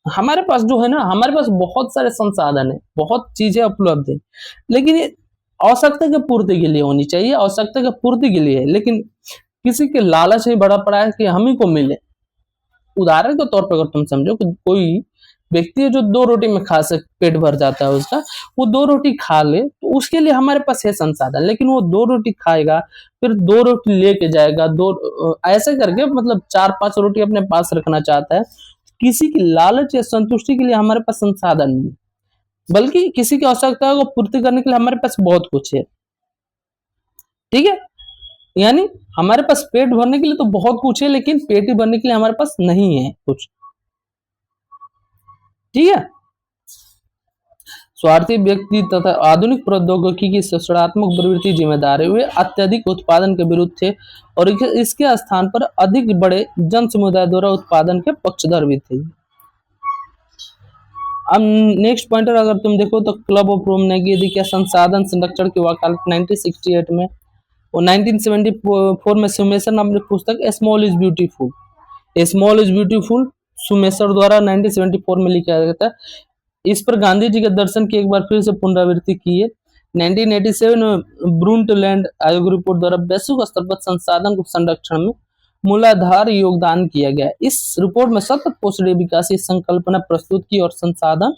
[SPEAKER 1] हमारे पास जो है ना, हमारे पास बहुत सारे संसाधन है, बहुत चीजें उपलब्ध है, लेकिन ये आवश्यकता की पूर्ति के लिए होनी चाहिए, आवश्यकता की पूर्ति के लिए है, लेकिन किसी के लालच ही बड़ा पड़ा है कि हम ही को मिले। उदाहरण के तौर पर अगर तुम समझो कि कोई व्यक्ति है जो 2 रोटी में खा सक पेट भर जाता है उसका, वो 2 रोटी खा ले तो उसके लिए हमारे पास है संसाधन, लेकिन वो 2 रोटी खाएगा, फिर 2 रोटी लेके जाएगा, 2 ऐसे करके मतलब 4-5 रोटी अपने पास रखना चाहता है। किसी की लालच या संतुष्टि के लिए हमारे पास संसाधन नहीं, बल्कि किसी की आवश्यकता को पूर्ति करने के लिए हमारे पास बहुत कुछ है। ठीक है। यानी हमारे पास पेट भरने के लिए तो बहुत कुछ है, लेकिन पेट ही भरने के लिए हमारे पास नहीं है कुछ। ठीक है। स्वार्थी व्यक्ति तथा आधुनिक प्रौद्योगिकी की सृजनात्मक प्रवृत्ति जिम्मेदार है। वे अत्यधिक उत्पादन के विरुद्ध थे और इसके स्थान पर अधिक बड़े जन समुदाय द्वारा उत्पादन के पक्षधर भी थे। अब नेक्स्ट पॉइंटर अगर तुम देखो तो क्लब ऑफ रोम ने ये दिया संसाधन संरक्षण की वकालत 1968 में, और 1974 में सुमेसर नाम की पुस्तक small is beautiful, small is beautiful Schumacher द्वारा 1974 में लिखा गया था। इस पर गांधी जी के दर्शन की एक बार फिर से पुनरावृत्ति की है। 1987 में ब्रुंटलैंड आयोग रिपोर्ट द्वारा वैश्विक स्तर पर संसाधन को संरक्षण में मूलाधार योगदान किया गया। इस रिपोर्ट में सतत पोषणीय विकास की संकल्पना प्रस्तुत की और संसाधन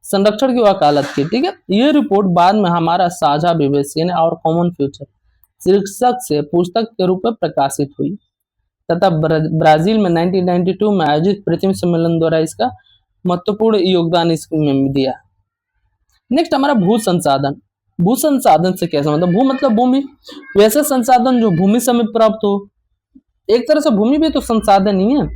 [SPEAKER 1] संरक्षण की वकालत की। ठीक है, ये रिपोर्ट बाद में हमारा साझा भविष्य यानी और कॉमन फ्यूचर शीर्षक से पुस्तक के रूप में प्रकाशित हुई तथा ब्राजील में 1992 में आयोजित पृथ्वी सम्मेलन द्वारा इसका महत्वपूर्ण योगदान इसमें दिया। नेक्स्ट हमारा भू संसाधन। भू संसाधन से कैसा मतलब, भू मतलब भूमि, वैसे संसाधन जो भूमि से हमें प्राप्त हो। एक तरह से भूमि भी तो संसाधन ही है,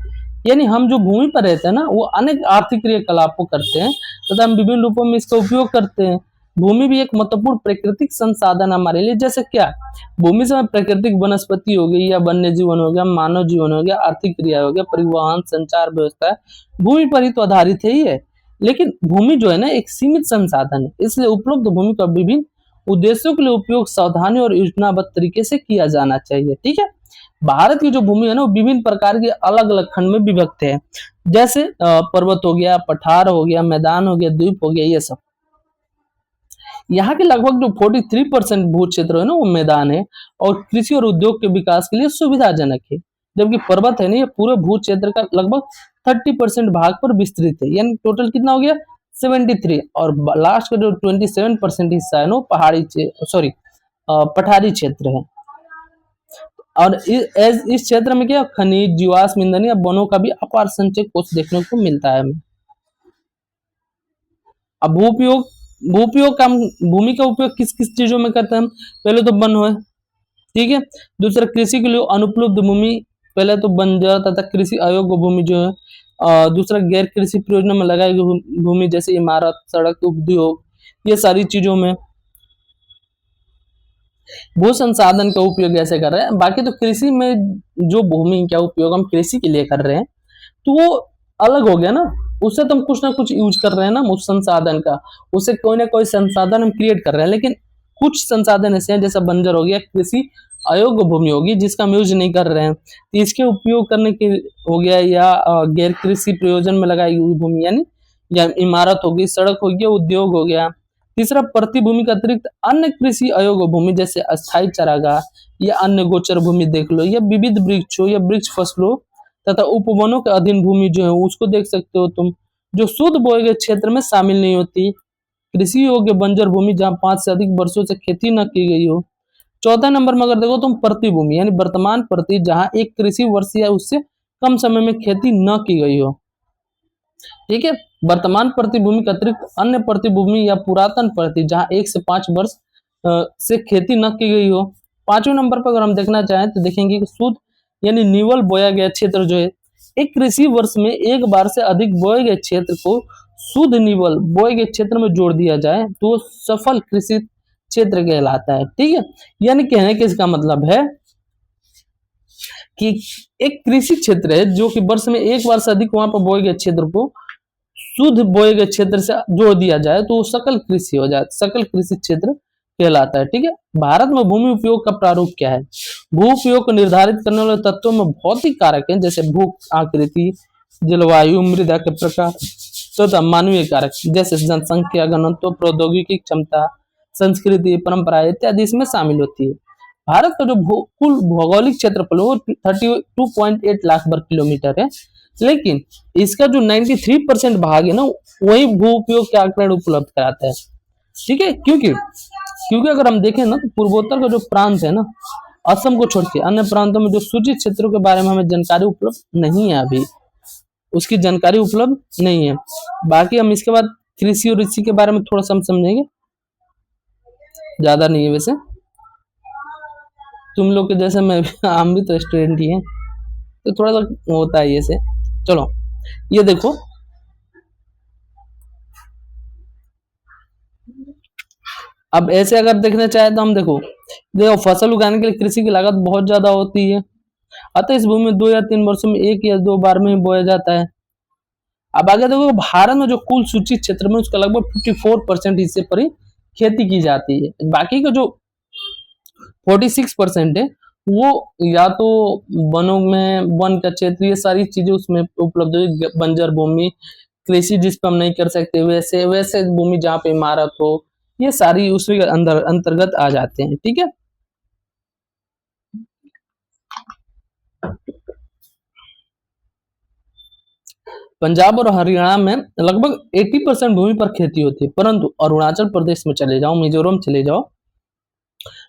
[SPEAKER 1] यानी हम जो भूमि पर रहते हैं ना वो अनेक आर्थिक क्रियाकलापों करते हैं तथा हम विभिन्न रूपों में इसका उपयोग करते हैं। भूमि भी एक महत्वपूर्ण प्राकृतिक संसाधन हमारे लिए, जैसे क्या, भूमि से प्राकृतिक वनस्पति हो गई या वन्य जीवन हो गया, मानव जीवन हो गया, आर्थिक क्रिया हो गया, परिवहन, संचार व्यवस्था भूमि पर ही तो आधारित ही है। लेकिन भूमि जो है ना एक सीमित संसाधन है, इसलिए उपलब्ध भूमि का विभिन्न उद्देश्यों के लिए उपयोग सावधानी और योजनाबद्ध तरीके से किया जाना चाहिए। ठीक है, भारत की जो भूमि है ना वो विभिन्न प्रकार के अलग अलग खंड में विभक्त है, जैसे पर्वत हो गया, पठार हो गया, मैदान हो गया, द्वीप हो गया, ये सब। यहाँ के लगभग जो 43% भू क्षेत्र है ना वो मैदान है और कृषि और उद्योग के विकास के लिए सुविधाजनक है, जबकि पर्वत है ना ये पूरे भू क्षेत्र का लगभग 30% भाग पर विस्तृत है, यानी टोटल कितना हो गया 73, और लास्ट का जो 27% हिस्सा है ना पहाड़ी पठारी क्षेत्र है। और इस क्षेत्र में क्या खनिज, जीवाश्म ईंधन या वनों का भी अपार संचय कोष देखने को मिलता है हमें। अब भूपयोग का भूमि का उपयोग किस किस चीजों में करते हैं हम, पहले तो वन है, ठीक है। दूसरा कृषि के लिए अनुपलब्ध भूमि, पहले तो बंजर तथा कृषि अयोग्य भूमि जो है। दूसरा गैर कृषि प्रयोजनों में लगाई गई भूमि जैसे इमारत, सड़क, उद्योग, ये सारी चीजों में। भू संसाधन का उपयोग ऐसे कर रहे हैं। बाकी तो कृषि में जो भूमि का उपयोग हम कृषि के लिए कर रहे हैं तो वो अलग हो गया ना, उससे तो हम कुछ ना कुछ यूज कर रहे हैं ना उस संसाधन का, उससे कोई ना कोई संसाधन हम क्रिएट कर रहे हैं। लेकिन कुछ संसाधन ऐसे हैं जैसा बंजर हो गया, कृषि अयोग्य भूमि होगी जिसका हम यूज नहीं कर रहे हैं, तो इसके उपयोग करने के हो गया, या गैर कृषि प्रयोजन में लगाई हुई भूमि यानी या इमारत होगी, सड़क हो गया, उद्योग हो गया। तीसरा प्रतिभूमि के अतिरिक्त अन्य कृषि अयोग्य भूमि जैसे अस्थायी चारागाह या अन्य गोचर भूमि देख लो, या विविध वृक्षों या वृक्ष फसलों तथा उपवनों के अधीन भूमि जो है उसको देख सकते हो तुम, जो शुद्ध बोए गए क्षेत्र में शामिल नहीं होती। कृषि योग्य बंजर भूमि जहाँ 5 से अधिक वर्षों से खेती न की गई हो। चौथा नंबर में अगर देखो तुम प्रतिभूमि यानी वर्तमान प्रति, जहाँ एक कृषि वर्ष या उससे कम समय में खेती न की गई हो। ठीक है, वर्तमान प्रतिभूमि के अतिरिक्त अन्य प्रतिभूमि या पुरातन प्रति जहां 1 से 5 वर्ष से खेती न की गई हो। 5वें नंबर पर अगर हम देखना चाहें तो देखेंगे कि शुद्ध यानी निवल बोया गया क्षेत्र जो है, एक कृषि वर्ष में एक बार से अधिक बोए गए क्षेत्र को शुद्ध निवल बोए गए क्षेत्र में जोड़ दिया जाए तो वो सफल कृषि क्षेत्र कहलाता है। ठीक है, यानी कहने के इसका मतलब है कि एक कृषि क्षेत्र है जो कि वर्ष में एक बार से अधिक वहां पर बोए गए क्षेत्र को शुद्ध बोए गए क्षेत्र से जोड़ दिया जाए तो वो सकल कृषि हो जाए, सकल कृषि क्षेत्र कहलाता है। ठीक है, भारत में भूमि उपयोग का प्रारूप क्या है? भू उपयोग को निर्धारित करने वाले तत्वों में भौतिक कारक हैं जैसे भू आकृति, जलवायु, मृदा के प्रकार तथा मानवीय कारक जैसे जनसंख्या, घनत्व, प्रौद्योगिकी क्षमता, संस्कृति, परंपरा इत्यादि इसमें शामिल होती है। भारत का जो कुल भौगोलिक क्षेत्रफल वो 32.8 लाख वर्ग किलोमीटर है, लेकिन इसका जो 93% भाग है ना वही भू उपयोग के आंकड़े उपलब्ध कराता है। ठीक है, क्योंकि अगर हम देखें ना तो पूर्वोत्तर का जो प्रांत है ना, असम को छोड़ के अन्य प्रांतों में जो सूचित क्षेत्रों के बारे में हमें जानकारी उपलब्ध नहीं है, अभी उसकी जानकारी उपलब्ध नहीं है। बाकी हम इसके बाद कृषि और ऋषि के बारे में थोड़ा सा हम समझेंगे, ज्यादा नहीं है वैसे, तुम लोग के जैसे मैं हम भी तो स्टूडेंट ही हैं तो थोड़ा सा होता है ये से। चलो ये देखो, अब ऐसे अगर देखना चाहे तो हम देखो फसल उगाने के लिए कृषि की लागत बहुत ज्यादा होती है, अतः इस भूमि में 2 या 3 वर्षों में 1 या 2 बार में ही बोया जाता है। अब आगे देखो, भारत में जो कुल सूचित क्षेत्र में उसका लगभग 54% हिस्से पर ही खेती की जाती है। बाकी का जो 46% है वो या तो वनों में, वन का क्षेत्र, ये सारी चीजें उसमें उपलब्ध है। बंजर भूमि, कृषि जिस पर हम नहीं कर सकते, वैसे वैसे भूमि जहाँ पे इमारत हो, ये सारी उसी के अंदर अंतर्गत आ जाते हैं। ठीक है, पंजाब और हरियाणा में लगभग 80% भूमि पर खेती होती है, परंतु अरुणाचल प्रदेश में चले जाओ, मिजोरम चले जाओ,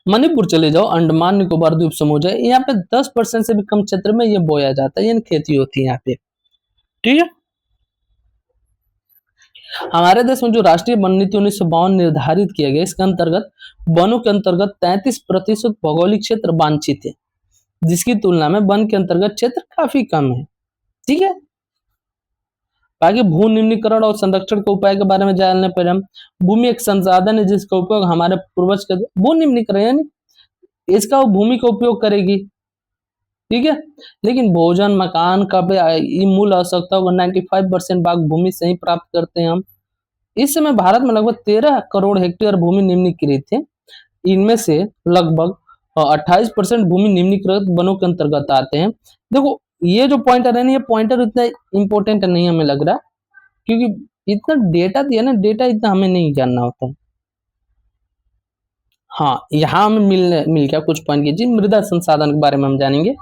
[SPEAKER 1] मणिपुर चले जाओ, अंडमान निकोबार द्वीप समूह है, यहाँ पे 10% से भी कम क्षेत्र में ये बोया जाता है, यानी खेती होती है यहाँ पे। ठीक है, हमारे देश में जो राष्ट्रीय वन नीति 1952 निर्धारित किया गया, इसके अंतर्गत वनों के अंतर्गत 33% भौगोलिक क्षेत्र वांछित है, जिसकी तुलना में वन के अंतर्गत क्षेत्र काफी कम है। ठीक है, बाकी भू निम्नीकरण और संरक्षण के उपाय के बारे में जानने पर हम, भूमि एक संसाधन है जिसका उपयोग हमारे पूर्वज करते। भू निम्नीकरण यानी इसका भूमि का उपयोग करेगी। ठीक है, लेकिन भोजन, मकान का भी मूल आवश्यकता को 95% भाग भूमि से ही प्राप्त करते हैं हम। इस समय भारत में लगभग 13 करोड़ हेक्टेयर भूमि निम्नीकृत है। इनमें से लगभग 28% भूमि निम्नीकृत वनों के अंतर्गत आते हैं। देखो, ये जो पॉइंटर है ना, ये पॉइंटर इतना इंपॉर्टेंट नहीं हमें लग रहा, क्योंकि इतना डेटा दिया ना, डेटा इतना हमें नहीं जानना होता है। हाँ, यहाँ हमें मिल गया कुछ पॉइंट की जी। मृदा संसाधन के बारे में हम जानेंगे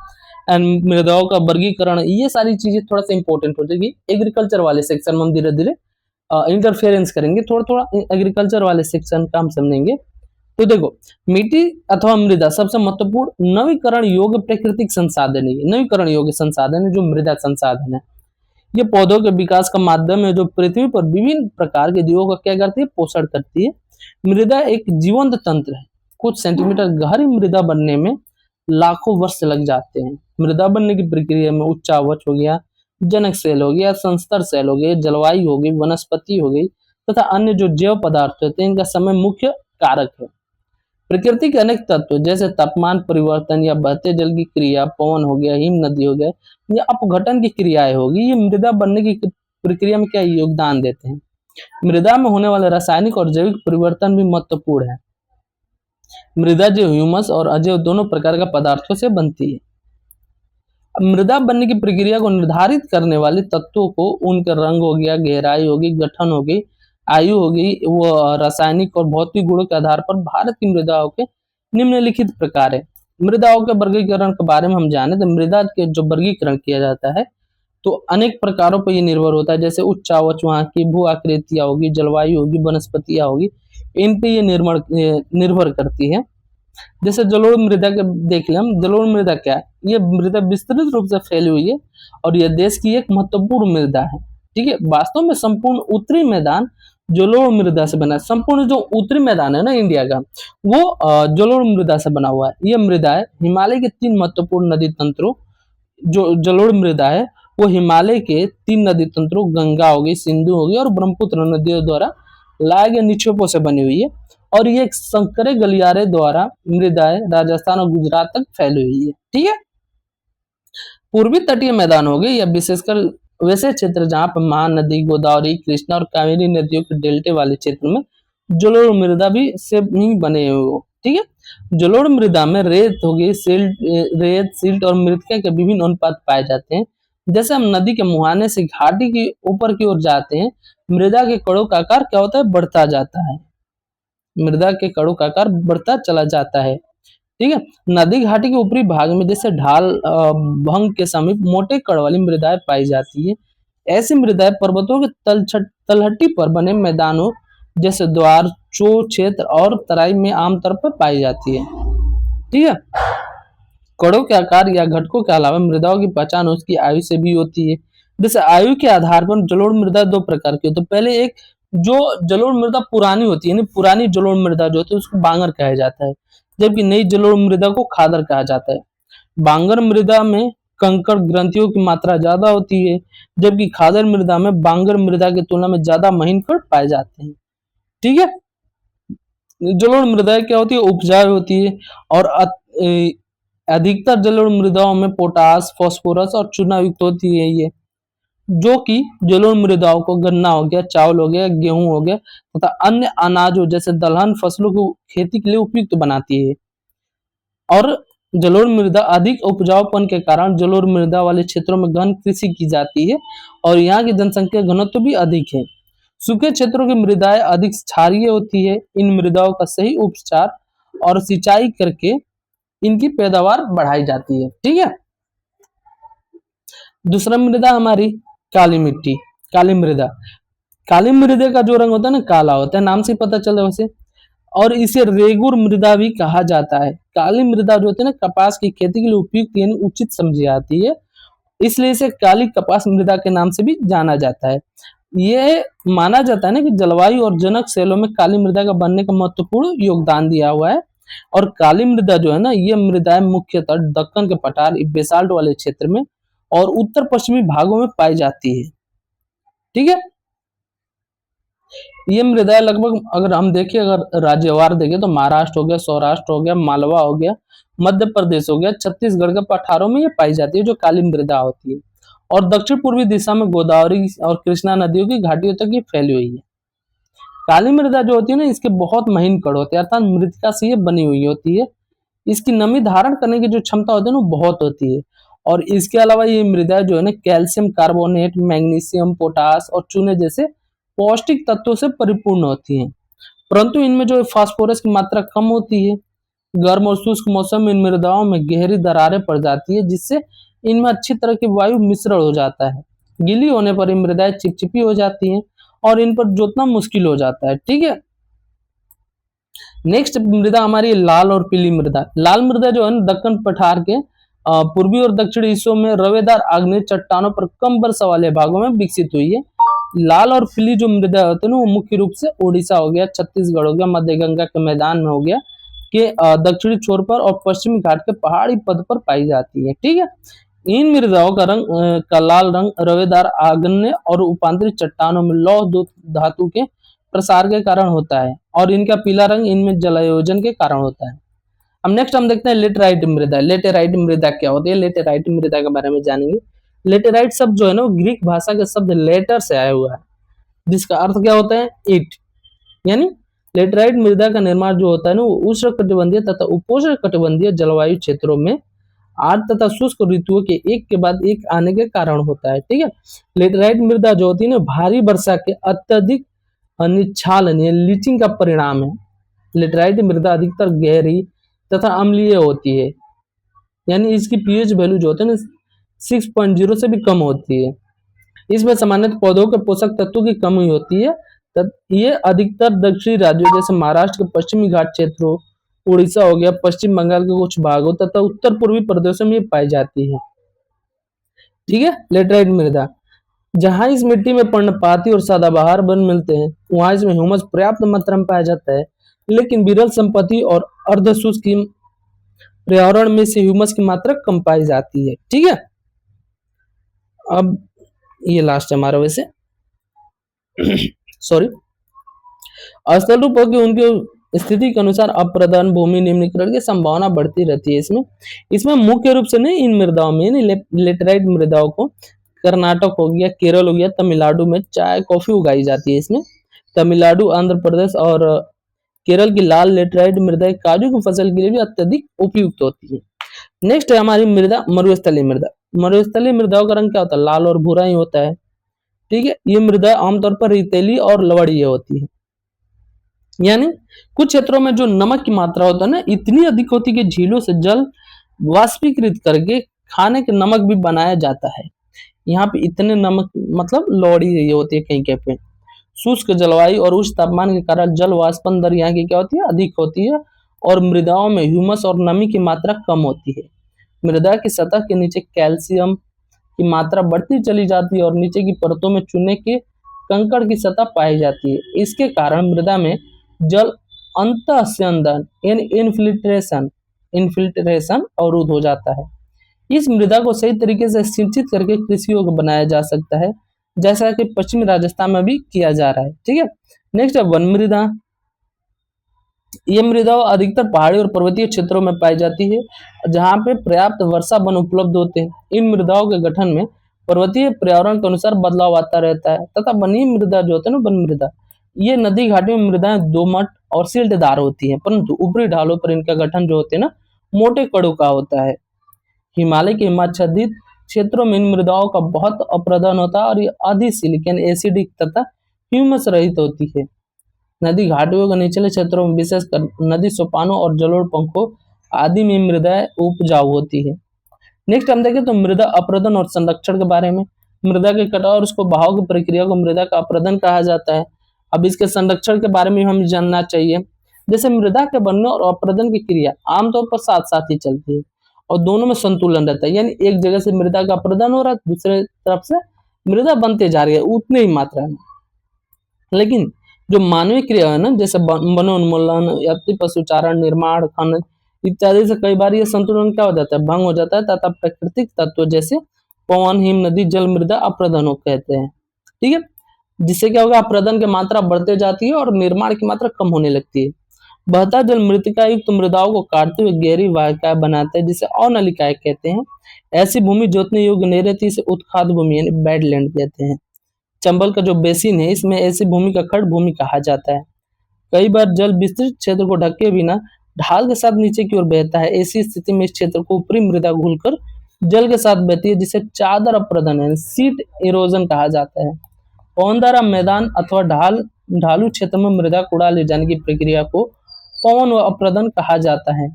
[SPEAKER 1] एंड मृदाओं का वर्गीकरण, ये सारी चीजें थोड़ा सा इंपॉर्टेंट हो जाएगी। एग्रीकल्चर वाले सेक्शन में हम धीरे धीरे इंटरफेरेंस करेंगे, थोड़ा थोड़ा एग्रीकल्चर वाले सेक्शन का हम समझेंगे। तो देखो, मिट्टी अथवा मृदा सबसे महत्वपूर्ण नवीकरण योग्य प्राकृतिक संसाधन है। नवीकरण योग्य संसाधन है जो मृदा संसाधन है, ये पौधों के विकास का माध्यम है जो पृथ्वी पर विभिन्न प्रकार के जीवों का क्या करती है, पोषण करती है। मृदा एक जीवंत तंत्र है, कुछ सेंटीमीटर गहरी मृदा बनने में लाखों वर्ष लग जाते हैं। मृदा बनने की प्रक्रिया में उच्चावच हो गया, जनक सेल हो गया, संस्तर सेल हो गए, जलवायु हो गई, वनस्पति हो गई तथा अन्य जो जैव पदार्थ होते हैं, इनका समय मुख्य कारक है। प्रकृति के अनेक तत्व जैसे तापमान परिवर्तन या बहते जल की क्रिया, पवन हो गया, हिम नदी हो गया, या अपघटन की क्रियाएं होगी, ये मृदा बनने की प्रक्रिया में क्या योगदान देते हैं। मृदा में होने वाले रासायनिक और जैविक परिवर्तन भी महत्वपूर्ण है। मृदा जो ह्यूमस और अजैव दोनों प्रकार का पदार्थों से बनती है। मृदा बनने की प्रक्रिया को निर्धारित करने वाले तत्वों को उनके रंग हो गया, गहराई होगी, गठन हो गई, आयु हो गई, वो रासायनिक और भौतिक गुणों के आधार पर भारत की मृदाओं के निम्नलिखित प्रकार है। मृदाओं के वर्गीकरण के बारे में हम जाने तो मृदा के जो वर्गीकरण किया जाता है तो अनेक प्रकारों पर ये निर्भर होता है, जैसे उच्चावच वहाँ की भू आकृतियां होगी, जलवायु होगी, वनस्पतियां होगी, इन पे ये निर्भर करती है। जैसे जलोढ़ मृदा के देख लें हम, जलोढ़ मृदा क्या है, ये मृदा विस्तृत रूप से फैली हुई है और यह देश की एक महत्वपूर्ण मृदा है। ठीक है, वास्तव में संपूर्ण उत्तरी मैदान जलोढ़ मृदा से बना है। संपूर्ण जो उत्तरी मैदान है ना इंडिया का, वो जलोढ़ मृदा से बना हुआ है। यह मृदा है हिमालय के 3 महत्वपूर्ण नदी तंत्रों, जो जलोढ़ मृदा है वो हिमालय के 3 नदी तंत्रों, गंगा होगी, सिंधु होगी और ब्रह्मपुत्र नदियों द्वारा लाए गए निक्षेपों से बनी हुई है। और ये संकरे गलियारे द्वारा मृदाएं राजस्थान और गुजरात तक फैली हुई है। ठीक है, पूर्वी तटीय मैदान हो गए या विशेषकर वैसे क्षेत्र जहां पर महानदी, गोदावरी, कृष्णा और कावेरी नदियों के डेल्टे वाले क्षेत्र में जलोढ़ मृदा भी से ही बने हुए हो। ठीक है, जलोढ़ मृदा में रेत हो गई, सिल्ट और मृतिका के विभिन्न अनुपात पाए जाते हैं। जैसे हम नदी के मुहाने से घाटी की ऊपर की ओर जाते हैं, मृदा के कणों का आकार क्या होता है, बढ़ता जाता है। मृदा के कणों का आकार बढ़ता चला जाता है। ठीक है, नदी घाटी के ऊपरी भाग में जैसे ढाल भंग के समीप मोटे कण वाली मृदाएं पाई जाती है। ऐसी मृदाएं पर्वतों के तलहटी पर बने मैदानों जैसे द्वार, चो क्षेत्र और तराई में आमतौर पर पाई जाती है। ठीक है, कणों के आकार या घटकों के अलावा मृदाओं की पहचान उसकी आयु से भी होती है। जैसे आयु के आधार पर जलोढ़ मृदा 2 प्रकार की होती है। पहले एक जो जलोढ़ मृदा पुरानी होती है, पुरानी जलोढ़ मृदा जो होती है उसको बांगर कहा जाता है, जबकि नई जलोढ़ मृदा को खादर कहा जाता है। बांगर मृदा में कंकड़ ग्रंथियों की मात्रा ज्यादा होती है, जबकि खादर मृदा में बांगर मृदा की तुलना में ज्यादा महीन कण पाए जाते हैं। ठीक है, जलोढ़ मृदा क्या होती है, उपजाऊ होती है और अधिकतर जलोढ़ मृदाओं में पोटास, फास्फोरस और चूना युक्त होती है। ये जो कि जलोढ़ मृदाओं को गन्ना हो गया, चावल हो गया, गेहूं हो गया तथा अन्य अनाजों जैसे दलहन फसलों को खेती के लिए उपयुक्त बनाती है। और जलोढ़ मृदा अधिक उपजाऊपन के कारण जलोढ़ मृदा वाले क्षेत्रों में गहन कृषि की जाती है और यहाँ की जनसंख्या घनत्व भी अधिक है। सूखे क्षेत्रों की मृदाएं अधिक क्षारीय होती है। इन मृदाओं का सही उपचार और सिंचाई करके इनकी पैदावार बढ़ाई जाती है। ठीक है। दूसरा मृदा हमारी काली मिट्टी, काली मृदा। काली मृदा का जो रंग होता है ना, काला होता है, नाम से पता चला वैसे। और इसे रेगुर मृदा भी कहा जाता है। काली मृदा जो होती है ना, कपास की खेती के लिए उपयुक्त यानी उचित समझी जाती है, इसलिए इसे काली कपास मृदा के नाम से भी जाना जाता है। ये माना जाता है ना कि जलवायु और जनक सेलों में काली मृदा का बनने का महत्वपूर्ण योगदान दिया हुआ है। और काली मृदा जो है ना, ये मृदाएं मुख्यतः दक्कन के पठार बेसाल्ट वाले क्षेत्र में और उत्तर पश्चिमी भागों में पाई जाती है। ठीक है। ये मृदाएं लगभग अगर हम देखें, अगर राज्यवार देखें तो महाराष्ट्र हो गया, सौराष्ट्र हो गया, मालवा हो गया, मध्य प्रदेश हो गया, छत्तीसगढ़ के पठारों में ये पाई जाती है जो काली मृदा होती है। और दक्षिण पूर्वी दिशा में गोदावरी और कृष्णा नदियों की घाटियों तक ये फैली हुई है। काली मृदा जो होती है ना, इसके बहुत महीन कण होते हैं, अर्थात मृतिका से ये बनी हुई होती है। इसकी नमी धारण करने की जो क्षमता होती है ना, बहुत होती है। और इसके अलावा ये मृदा जो है ना, कैल्शियम कार्बोनेट, मैग्नीशियम, पोटास और चूने जैसे पौष्टिक तत्वों से परिपूर्ण होती हैं। परंतु इनमें जो फास्फोरस की मात्रा कम होती है। गर्म और शुष्क मौसम में इन मृदाओं में गहरी दरारें पड़ जाती है, जिससे इनमें अच्छी तरह की वायु मिश्रण हो जाता है। गीली होने पर ये मृदाएं चिपचिपी हो जाती हैं और इन पर जोतना मुश्किल हो जाता है। ठीक है। नेक्स्ट मृदा हमारी लाल और पीली मृदा। लाल मृदा जो है ना, दक्कन पठार के पूर्वी और दक्षिणी हिस्सों में रवेदार आग्नेय चट्टानों पर कम वर्षा वाले भागों में विकसित हुई है। लाल और पीली जो मृदा होती है ना, वो मुख्य रूप से उड़ीसा हो गया, छत्तीसगढ़ हो गया, मध्य गंगा के मैदान में हो गया के दक्षिणी छोर पर और पश्चिमी घाट के पहाड़ी पद पर पाई जाती है। ठीक है। इन मृदाओं का रंग का लाल रंग रवेदार आग्नेय और उपांतरिक चट्टानों में लौह धातु के प्रसार के कारण होता है और इनका पीला रंग इनमें जलायोजन के कारण होता है। अब नेक्स्ट हम देखते हैं लेटेराइट मृदा। लेटेराइट मृदा क्या होती है? लेटेराइट मृदा के बारे में जानेंगे। लेटेराइट शब्द जो है ना, वो ग्रीक भाषा के शब्द लेटर से आया हुआ है, जिसका अर्थ क्या होता है? ईट। यानी लेटेराइट मृदा का निर्माण जो होता है ना, वो उष्णकटिबंधीय तथा उपोष्ण कटिबंधीय जलवायु क्षेत्रों में आर्द्र तथा शुष्क ऋतुओं के एक के बाद एक आने के कारण होता है। ठीक है। लेटेराइट मृदा जो होती है ना, भारी वर्षा के अत्यधिक निच्छालन लीचिंग का परिणाम है। लेटेराइट मृदा अधिकतर गहरी तथा अम्लीय होती है, यानी इसकी पीएच वैल्यू जो होती है ना, 6.0 से भी कम होती है। इसमें सामान्यतः पौधों के पोषक तत्वों की कमी होती है। ये अधिकतर दक्षिणी राज्यों जैसे महाराष्ट्र के पश्चिमी घाट क्षेत्रों, उड़ीसा हो गया, पश्चिम बंगाल के कुछ भागों तथा उत्तर पूर्वी प्रदेशों में पाई जाती है। ठीक है। लेटेराइट मृदा, जहां इस मिट्टी में पर्णपाती और सदाबहार वन मिलते हैं, वहां इसमें ह्यूमस पर्याप्त मात्रा में पाया जाता है, लेकिन विरल संपत्ति और अर्धशुष्क पर्यावरण में से ह्यूमस की मात्रा कम पाई जाती है। ठीक है। अब ये लास्ट हमारा वैसे सॉरी, स्थल रूपों की उनकी स्थिति के अनुसार अप्रदान भूमि निम्नीकरण की संभावना बढ़ती रहती है। इसमें मुख्य रूप से नहीं, इन मृदाओं में लेटेराइट मृदाओं को कर्नाटक हो गया, केरल हो गया, तमिलनाडु में चाय कॉफी उगाई जाती है। इसमें तमिलनाडु, आंध्र प्रदेश और केरल की लाल लेटेराइट मृदा काजू की फसल के लिए भी अत्यधिक उपयुक्त होती है। नेक्स्ट है हमारी मृदा मरुस्थलीय मृदा। मरुस्थलीय मृदाओं का रंग क्या होता है? लाल और भूरा ही होता है। ठीक है। ये मृदा आमतौर पर रेतीली और लवणीय होती है, यानी कुछ क्षेत्रों में जो नमक की मात्रा होता है ना, इतनी अधिक होती है कि झीलों से जल वाष्पीकृत करके खाने के नमक भी बनाया जाता है। यहाँ पे इतने नमक मतलब लवणीय होती है कहीं पे। शुष्क जलवायु और उच्च तापमान के कारण जल वाष्पन दर यहाँ की क्या होती है? अधिक होती है और मृदाओं में ह्यूमस और नमी की मात्रा कम होती है। मृदा की सतह के नीचे कैल्शियम की मात्रा बढ़ती चली जाती है और नीचे की परतों में चूने के कंकड़ की सतह पाई जाती है। इसके कारण मृदा में जल अंतःस्यंदन यानी इन्फिल्ट्रेशन अवरुद्ध हो जाता है। इस मृदा को सही तरीके से सिंचित करके कृषि योग्य बनाया जा सकता है, जैसा कि पश्चिमी राजस्थान में भी किया जा रहा है। ठीक है। नेक्स्ट है वन मृदा। ये मृदा अधिकतर पहाड़ी और पर्वतीय क्षेत्रों में पाई जाती है, जहां पे पर्याप्त वर्षा वन उपलब्ध होते हैं। इन मृदाओं के गठन में पर्वतीय पर्यावरण के अनुसार बदलाव आता रहता है तथा वनीय मृदा जो होता है ना, वन मृदा, ये नदी घाटियों में मृदाएं दोमट और सील्टदार होती हैं, परंतु ऊपरी ढालों पर इनका गठन जो होते हैं ना, मोटे कड़ों का होता है। हिमालय के हिमाच्छादित क्षेत्रों में इन मृदाओं का बहुत अप्रदन होता है और ये अधिक यानी एसिडिक तथा ह्यूमस रहित होती है। नदी घाटियों के निचले क्षेत्रों में विशेषकर नदी सोपानों और जलोढ़ पंखों आदि में मृदाएं उपजाऊ होती है। नेक्स्ट हम देखें तो मृदा अपरदन और संरक्षण के बारे में। मृदा के कटाव और उसको बहाव की प्रक्रिया को मृदा का अपरदन कहा जाता है। अब इसके संरक्षण के बारे में हम जानना चाहिए। जैसे मृदा के बनने और अपरदन की क्रिया आमतौर पर साथ साथ ही चलती है और दोनों में संतुलन रहता है, यानी एक जगह से मृदा का अपरदन हो रहा है, दूसरे तरफ से मृदा बनते जा रही है उतनी ही मात्रा में। लेकिन जो मानवीय क्रिया है ना, जैसे वनोन्मूलन या पशुचारण, निर्माण, खनन इत्यादि से कई बार ये संतुलन क्या हो जाता है, भंग हो जाता है तथा प्राकृतिक तत्व जैसे पवन, हिम, नदी, जल मृदा अपरदन हो कहते हैं। ठीक है, जिससे क्या होगा, अपरदन की मात्रा बढ़ते जाती है और निर्माण की मात्रा कम होने लगती है। बहता जल मृतिका युक्त तुम को काटते हुए गहरी वाहिकाएं बनाते हैं जिसे अवनलिकाएं कहते हैं। ऐसी भूमि जोतने योग्य नहीं रहती, इसे उत्खाद भूमि यानी बैडलैंड कहते हैं। चंबल का जो बेसिन है, इसमें ऐसी भूमि का खड़ भूमि कहा जाता है। कई बार जल विस्तृत क्षेत्र को ढके बिना ढाल के साथ नीचे की ओर बहता है। ऐसी स्थिति में इस क्षेत्र को ऊपरी मृदा घुलकर जल के साथ बहती है, जिसे चादर अपरदन है, सीट इरोजन कहा जाता है। पवनदारा मैदान अथवा ढालू क्षेत्र में मृदा को उड़ा ले जाने की प्रक्रिया को पवन अपरदन कहा जाता है।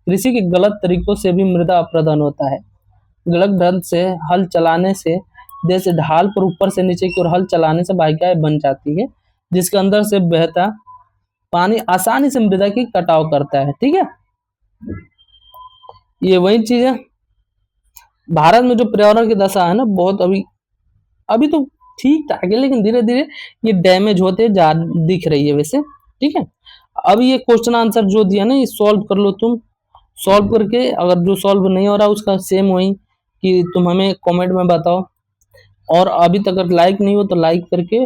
[SPEAKER 1] कृषि के गलत तरीकों से भी मृदा अपरदन होता है। गलत ढंग से हल चलाने से, जैसे ढाल पर ऊपर से नीचे की ओर हल चलाने से वाहिकाएं बन जाती है, जिसके अंदर से बहता पानी आसानी से मृदा की कटाव करता है। ठीक है, ये वही चीज है। भारत में जो पर्यावरण की दशा है ना, बहुत अभी तो ठीक ठाक है, लेकिन धीरे धीरे ये डैमेज होते जा दिख रही है वैसे। ठीक है, अब ये क्वेश्चन आंसर जो दिया ना, ये सॉल्व कर लो तुम। सॉल्व करके अगर जो सॉल्व नहीं हो रहा उसका सेम वही कि तुम हमें कमेंट में बताओ। और अभी तक अगर लाइक नहीं हो तो लाइक करके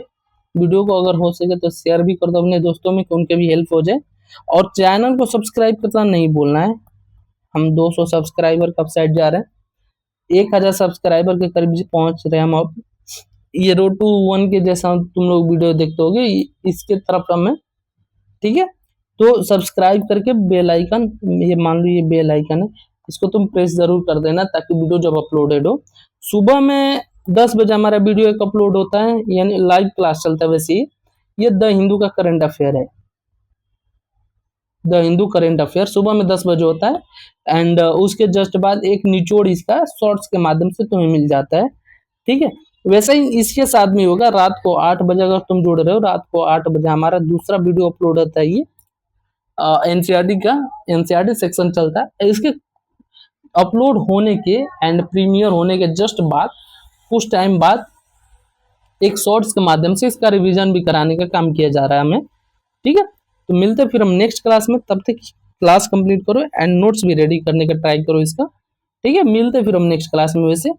[SPEAKER 1] वीडियो को अगर हो सके तो शेयर भी कर दो अपने दोस्तों में कि उनके भी हेल्प हो जाए। और चैनल को सब्सक्राइब करना नहीं भूलना है। हम 200 सब्सक्राइबर कब साइड जा रहे हैं, 1000 सब्सक्राइबर के करीब पहुंच रहे हैं हम अब। ये रोड टू 1 के जैसा तुम लोग वीडियो देखते होगे, इसके तरफ हम। ठीक है, तो सब्सक्राइब करके बेल आइकन, ये मान लो ये बेल आइकन है, इसको तुम प्रेस जरूर कर देना ताकि वीडियो जब अपलोडेड हो। सुबह में 10 बजे हमारा वीडियो एक अपलोड होता है, यानी लाइव क्लास चलता है। वैसे ही ये द हिंदू का करंट अफेयर है, द हिंदू करंट अफेयर सुबह में 10 बजे होता है। एंड उसके जस्ट बाद एक निचोड़ इसका शॉर्ट्स के माध्यम से तुम्हें मिल जाता है। ठीक है, वैसे ही इसके साथ में होगा रात को 8 बजे, अगर तुम जुड़ रहे हो रात को 8 बजे हमारा दूसरा वीडियो अपलोड होता है। ये एनसीईआरटी का एनसीईआरटी सेक्शन चलता है। इसके अपलोड होने के एंड प्रीमियर होने के जस्ट बाद कुछ टाइम बाद एक शॉर्ट्स के माध्यम से इसका रिवीजन भी कराने का काम किया जा रहा है हमें। ठीक है, तो मिलते हैं फिर हम नेक्स्ट क्लास में। तब तक क्लास कंप्लीट करो एंड नोट्स भी रेडी करने का ट्राई करो इसका। ठीक है, मिलते हैं फिर हम नेक्स्ट क्लास में। वैसे